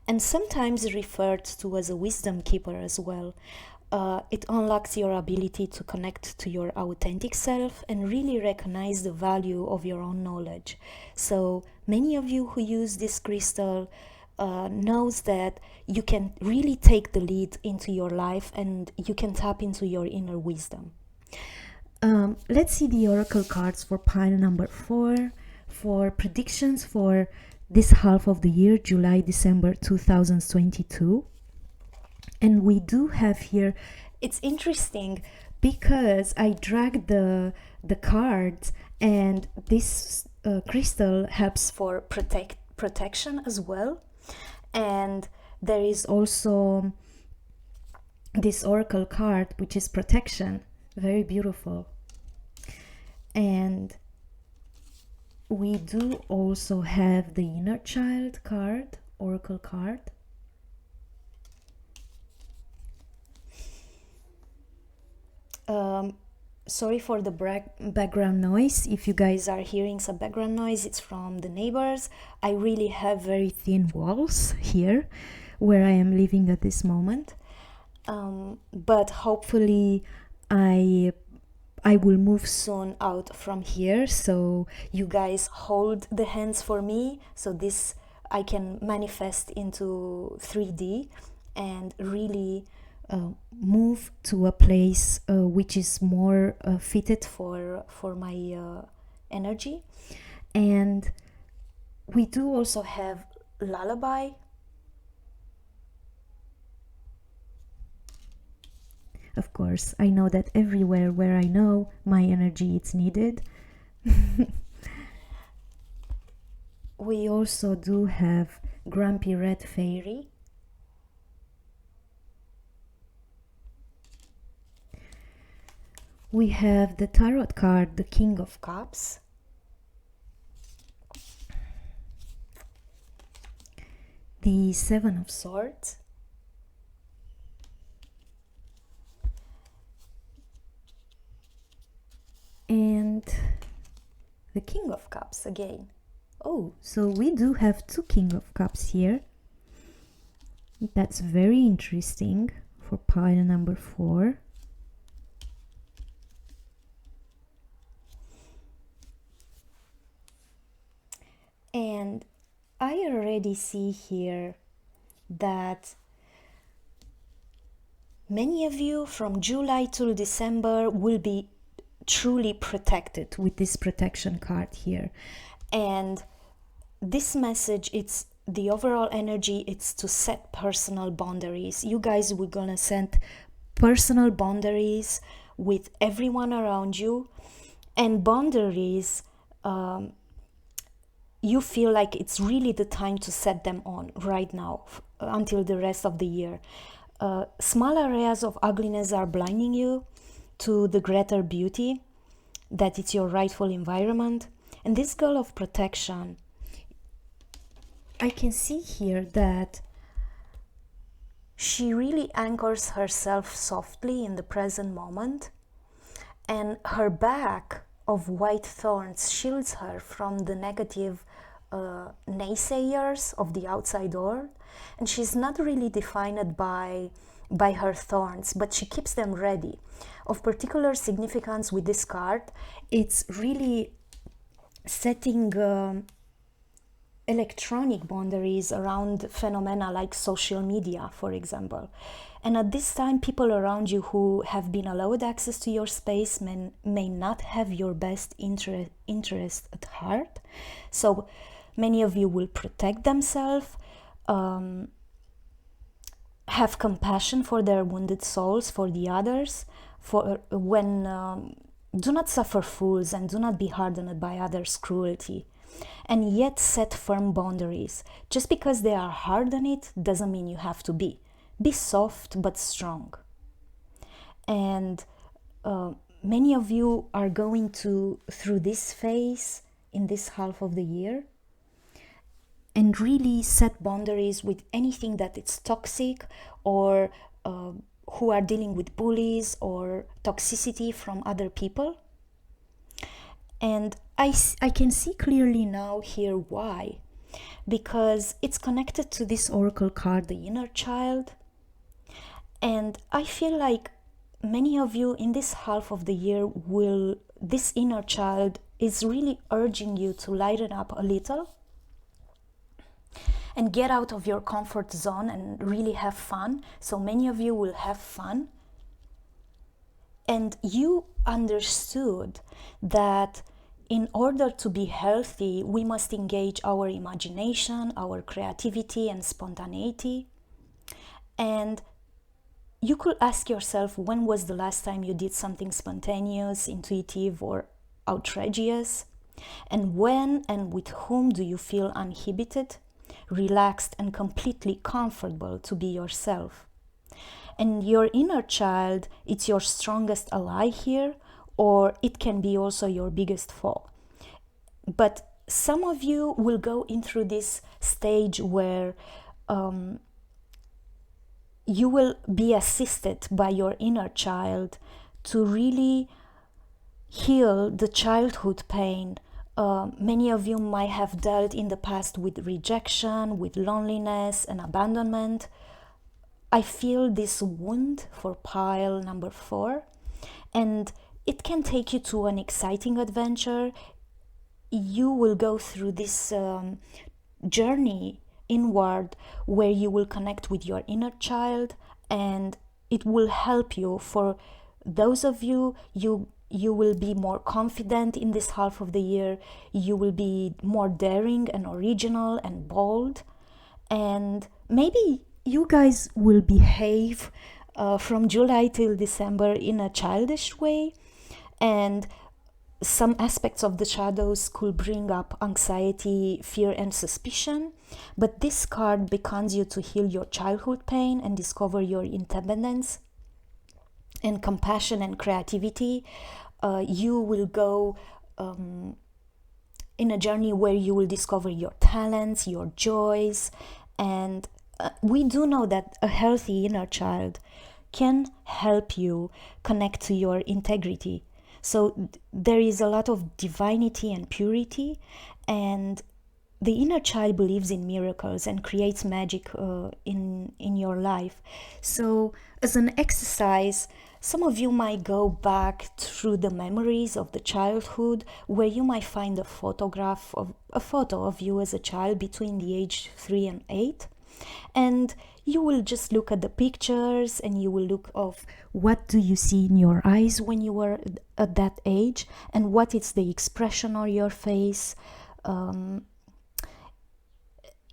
and sometimes referred to as a wisdom keeper as well. It unlocks your ability to connect to your authentic self and really recognize the value of your own knowledge. So many of you who use this crystal knows that you can really take the lead into your life and you can tap into your inner wisdom. Let's see the oracle cards for pile number 4 for predictions for this half of the year, July-December 2022. And we do have here, it's interesting because I dragged the cards, and this crystal helps for protection as well. And there is also this oracle card, which is protection. Very beautiful. And we do also have the inner child card, oracle card. Sorry for the background noise. If you guys are hearing some background noise, it's from the neighbors. I really have very thin walls here where I am living at this moment. But hopefully I will move soon out from here, so you guys hold the hands for me, so this I can manifest into 3D and really move to a place which is more fitted for my energy. And we do also have lullaby. Of course, I know that everywhere where I know my energy is needed. We also do have grumpy red fairy. We have the tarot card, the King of Cups. The Seven of Swords. And the King of Cups again. Oh, so we do have two King of Cups here. That's very interesting for pile number 4. And I already see here that many of you from July till December will be truly protected with this protection card here. And this message, it's the overall energy, it's to set personal boundaries. You guys, we're gonna set personal boundaries with everyone around you, and boundaries, you feel like it's really the time to set them on right now until the rest of the year. Small areas of ugliness are blinding you to the greater beauty, that it's your rightful environment. And this girl of protection, I can see here that she really anchors herself softly in the present moment, and her back of white thorns shields her from the negative naysayers of the outside world, and she's not really defined by her thorns, but she keeps them ready. Of particular significance with this card, it's really setting electronic boundaries around phenomena like social media, for example. And at this time, people around you who have been allowed access to your space may not have your best interest at heart. So many of you will protect themselves, have compassion for their wounded souls, for the others, for when do not suffer fools and do not be hardened by others' cruelty, and yet set firm boundaries. Just because they are hard on it doesn't mean you have to be. Be soft but strong. And many of you are going through this phase in this half of the year, and really set boundaries with anything that is toxic, or who are dealing with bullies or toxicity from other people. And I can see clearly now here why. Because it's connected to this oracle card, the inner child. And I feel like many of you in this half of the year this inner child is really urging you to lighten up a little and get out of your comfort zone and really have fun. So many of you will have fun. And you understood that in order to be healthy, we must engage our imagination, our creativity and spontaneity. And you could ask yourself, when was the last time you did something spontaneous, intuitive, or outrageous? And when and with whom do you feel uninhibited, relaxed, and completely comfortable to be yourself? And your inner child, it's your strongest ally here, or it can be also your biggest foe. But some of you will go in through this stage where you will be assisted by your inner child to really heal the childhood pain. Many of you might have dealt in the past with rejection, with loneliness and abandonment. I feel this wound for pile number 4, and it can take you to an exciting adventure. You will go through this journey inward where you will connect with your inner child, and it will help you. For those of you, you will be more confident in this half of the year. You will be more daring and original and bold, and maybe you guys will behave from July till December in a childish way, and some aspects of the shadows could bring up anxiety, fear, and suspicion, but this card beckons you to heal your childhood pain and discover your independence and compassion and creativity. You will go in a journey where you will discover your talents, your joys, and we do know that a healthy inner child can help you connect to your integrity. So there is a lot of divinity and purity, and the inner child believes in miracles and creates magic in your life. So as an exercise, some of you might go back through the memories of the childhood, where you might find a photo of you as a child between the age 3 and 8, and you will just look at the pictures and you will look of what do you see in your eyes when you were at that age, and what is the expression on your face.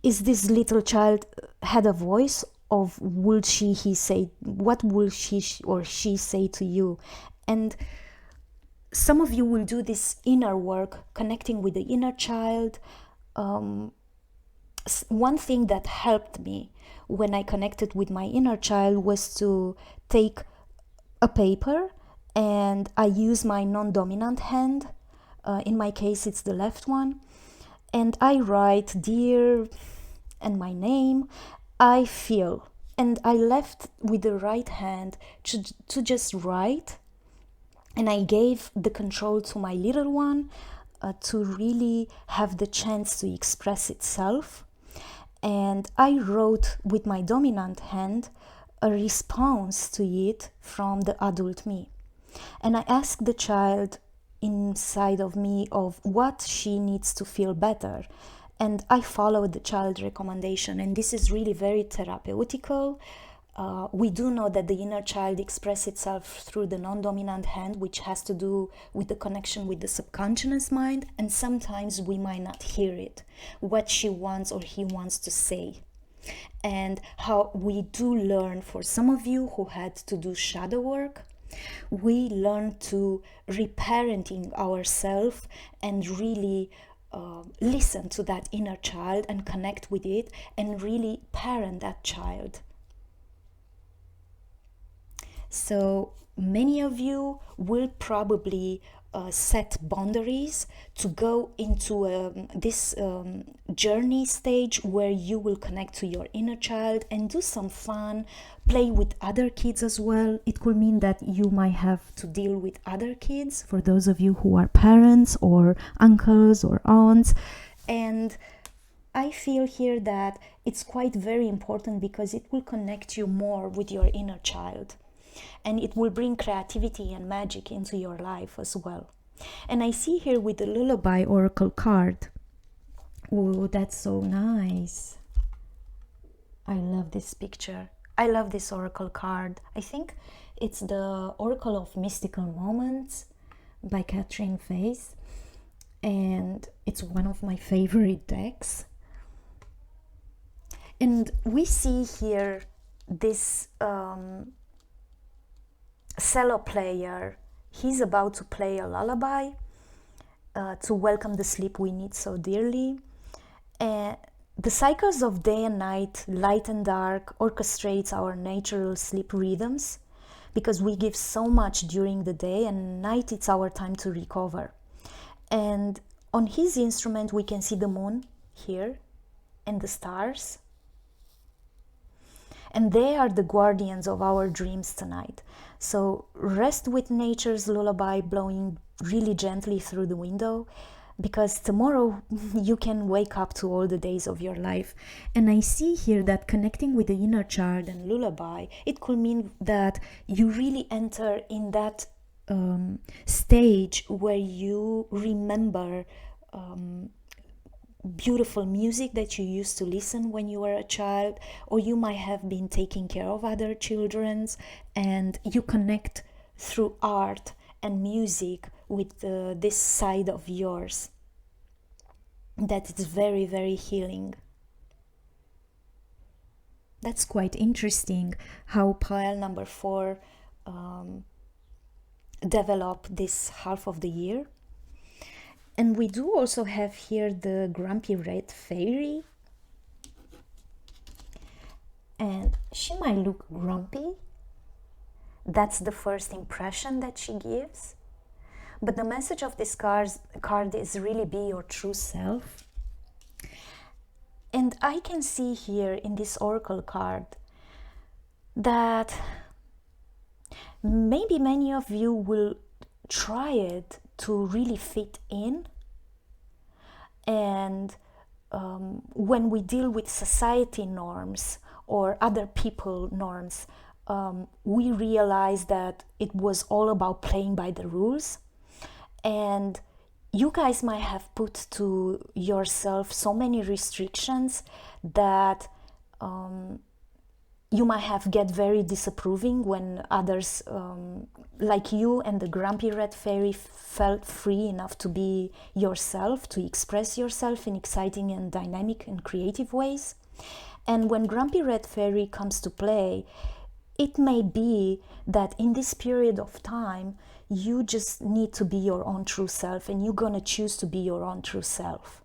Is this little child had a voice of he say, what will she or she say to you? And some of you will do this inner work, connecting with the inner child. One thing that helped me when I connected with my inner child was to take a paper, and I use my non-dominant hand. In my case, it's the left one. And I write, "Dear," and my name, "I feel." And I left with the right hand to just write. And I gave the control to my little one to really have the chance to express itself. And I wrote with my dominant hand a response to it from the adult me. And I asked the child inside of me of what she needs to feel better. And I followed the child recommendation, and this is really very therapeutical. We do know that the inner child expresses itself through the non-dominant hand, which has to do with the connection with the subconscious mind, and sometimes we might not hear it, what she wants or he wants to say. And how we do learn, for some of you who had to do shadow work, we learn to reparenting ourselves and really listen to that inner child and connect with it and really parent that child. So many of you will probably set boundaries to go into this journey stage where you will connect to your inner child and do some fun, play with other kids as well. It could mean that you might have to deal with other kids, for those of you who are parents or uncles or aunts. And I feel here that it's quite very important because it will connect you more with your inner child. And it will bring creativity and magic into your life as well. And I see here with the Lullaby Oracle card. Oh, that's so nice. I love this picture. I love this Oracle card. I think it's the Oracle of Mystical Moments by Catrin Face. And it's one of my favorite decks. And we see here this cello player. He's about to play a lullaby to welcome the sleep we need so dearly. The cycles of day and night, light and dark, orchestrates our natural sleep rhythms, because we give so much during the day, and night it's our time to recover. And on his instrument we can see the moon here and the stars. And they are the guardians of our dreams tonight. So rest with nature's lullaby blowing really gently through the window, because tomorrow you can wake up to all the days of your life. And I see here that connecting with the inner child and lullaby, it could mean that you really enter in that stage where you remember beautiful music that you used to listen when you were a child, or you might have been taking care of other children, and you connect through art and music with this side of yours. That is very, very healing. That's quite interesting how pile number 4 developed this half of the year. And we do also have here the grumpy red fairy. And she might look grumpy. That's the first impression that she gives. But the message of this card is really be your true self. And I can see here in this oracle card that maybe many of you will try it to really fit in. And when we deal with society norms or other people norms, we realize that it was all about playing by the rules. And you guys might have put to yourself so many restrictions that you might have get very disapproving when others like you and the grumpy red fairy felt free enough to be yourself, to express yourself in exciting and dynamic and creative ways. And when grumpy red fairy comes to play, it may be that in this period of time you just need to be your own true self, and you're gonna choose to be your own true self.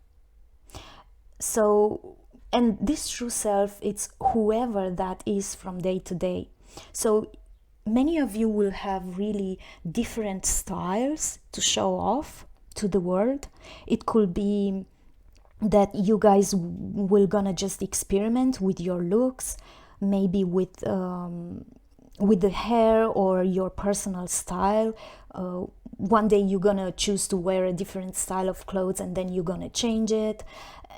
So, and this true self, it's whoever that is from day to day. So many of you will have really different styles to show off to the world. It could be that you guys will gonna just experiment with your looks, maybe with the hair or your personal style. One day you're gonna choose to wear a different style of clothes, and then you're gonna change it.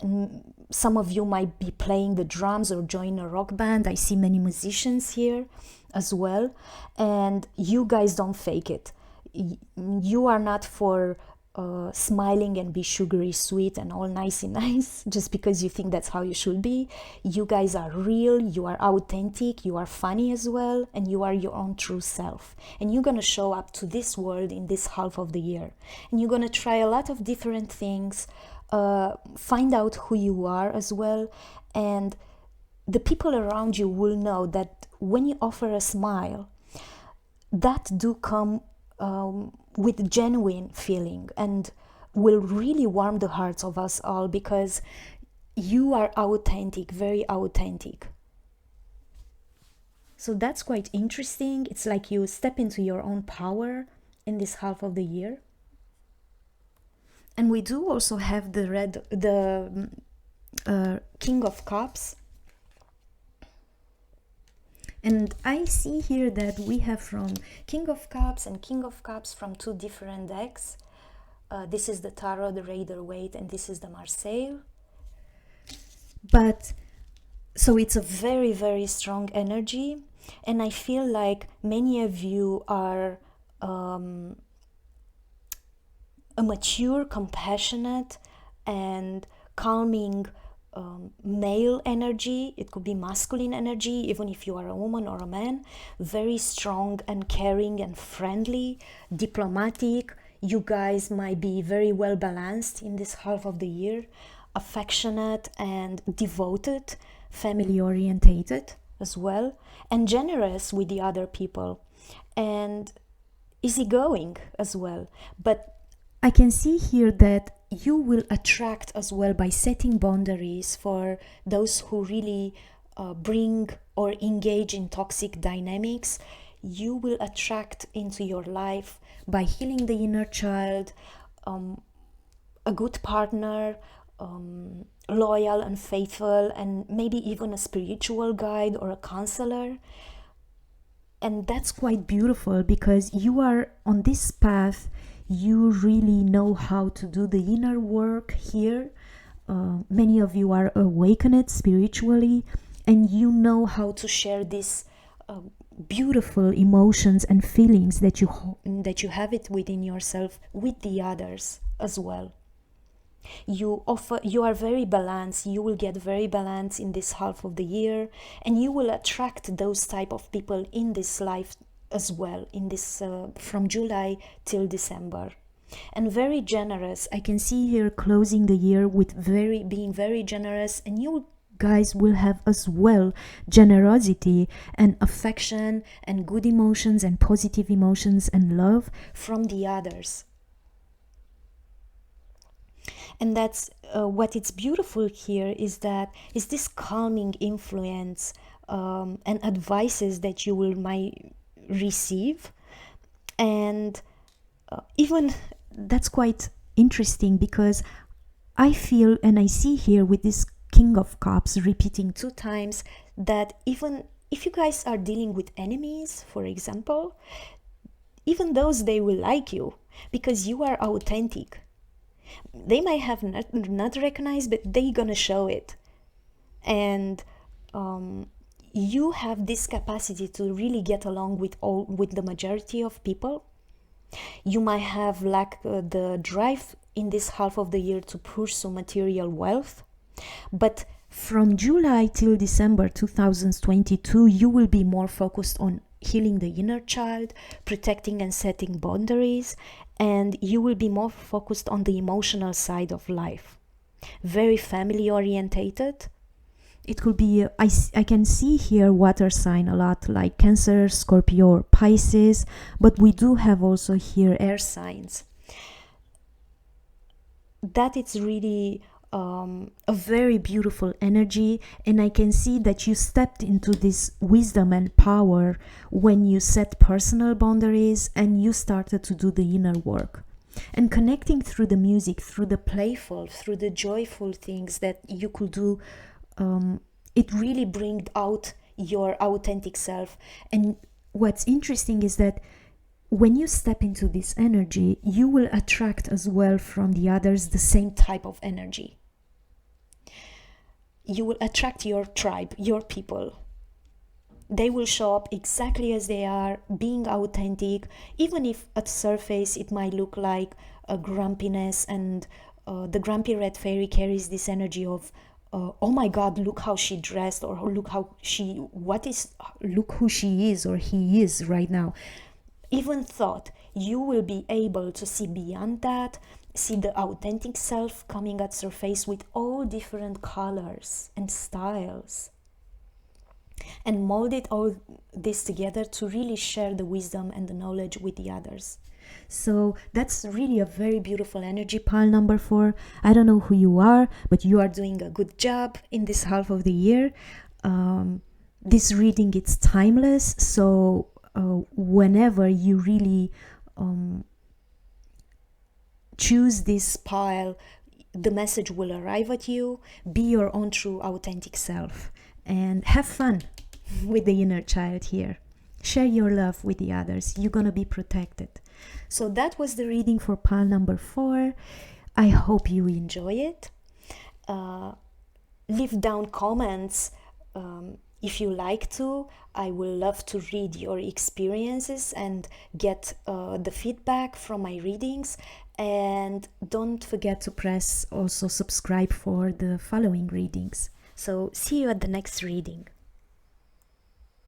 And some of you might be playing the drums or join a rock band. I see many musicians here as well. And you guys don't fake it. You are not for smiling and be sugary sweet and all nicey nice just because you think that's how you should be. You guys are real, you are authentic, you are funny as well, and you are your own true self. And you're gonna show up to this world in this half of the year. And you're gonna try a lot of different things, find out who you are as well. And the people around you will know that when you offer a smile, that do come with genuine feeling and will really warm the hearts of us all, because you are authentic, very authentic. So that's quite interesting. It's like you step into your own power in this half of the year. And we do also have the King of Cups. And I see here that we have from King of Cups and King of Cups from two different decks. This is the Tarot, the Rider-Waite, and this is the Marseille. But, so it's a very, very strong energy. And I feel like many of you are a mature, compassionate, and calming male energy. It could be masculine energy, even if you are a woman or a man. Very strong and caring and friendly, diplomatic. You guys might be very well balanced in this half of the year, affectionate and devoted, family orientated as well, and generous with the other people, and easygoing as well. But I can see here that you will attract as well by setting boundaries for those who really bring or engage in toxic dynamics. You will attract into your life by healing the inner child, a good partner, loyal and faithful, and maybe even a spiritual guide or a counselor. And that's quite beautiful, because you are on this path. You really know how to do the inner work here. Many of you are awakened spiritually, and you know how to share these beautiful emotions and feelings that you have it within yourself with the others as well. You are very balanced. You will get very balanced in this half of the year, and you will attract those type of people in this life as well, in this from July till December. And very generous. I can see here closing the year with being very generous, and you guys will have as well generosity and affection and good emotions and positive emotions and love from the others. And that's what it's beautiful here is that is this calming influence and advices that you will might receive. And even that's quite interesting, because I feel and I see here with this King of Cups repeating 2 times that even if you guys are dealing with enemies, for example, even those they will like you because you are authentic. They might have not recognized, but they're gonna show it. And you have this capacity to really get along with the majority of people. You might have the drive in this half of the year to pursue material wealth, but from July till December 2022, you will be more focused on healing the inner child, protecting and setting boundaries, and you will be more focused on the emotional side of life. Very family orientated. It could be, I can see here water sign a lot, like Cancer, Scorpio, or Pisces, but we do have also here air signs. That it's really a very beautiful energy, and I can see that you stepped into this wisdom and power when you set personal boundaries and you started to do the inner work. And connecting through the music, through the playful, through the joyful things that you could do, it really brings out your authentic self. And what's interesting is that when you step into this energy, you will attract as well from the others the same type of energy. You will attract your tribe, your people. They will show up exactly as they are, being authentic, even if at surface it might look like a grumpiness, and the grumpy red fairy carries this energy of oh my god, look how she dressed, or look who she is or he is right now. Even thought, you will be able to see beyond that, see the authentic self coming at surface with all different colors and styles, and mold it all this together to really share the wisdom and the knowledge with the others. So that's really a very beautiful energy, pile number 4. I don't know who you are, but you are doing a good job in this half of the year. This reading, it's timeless, so whenever you really choose this pile, the message will arrive at you. Be your own true authentic self and have fun with the inner child here. Share your love with the others. You're gonna be protected. So that was the reading for pile number 4. I hope you enjoy it. Leave down comments if you like to. I will love to read your experiences and get the feedback from my readings. And don't forget to press also subscribe for the following readings. So see you at the next reading.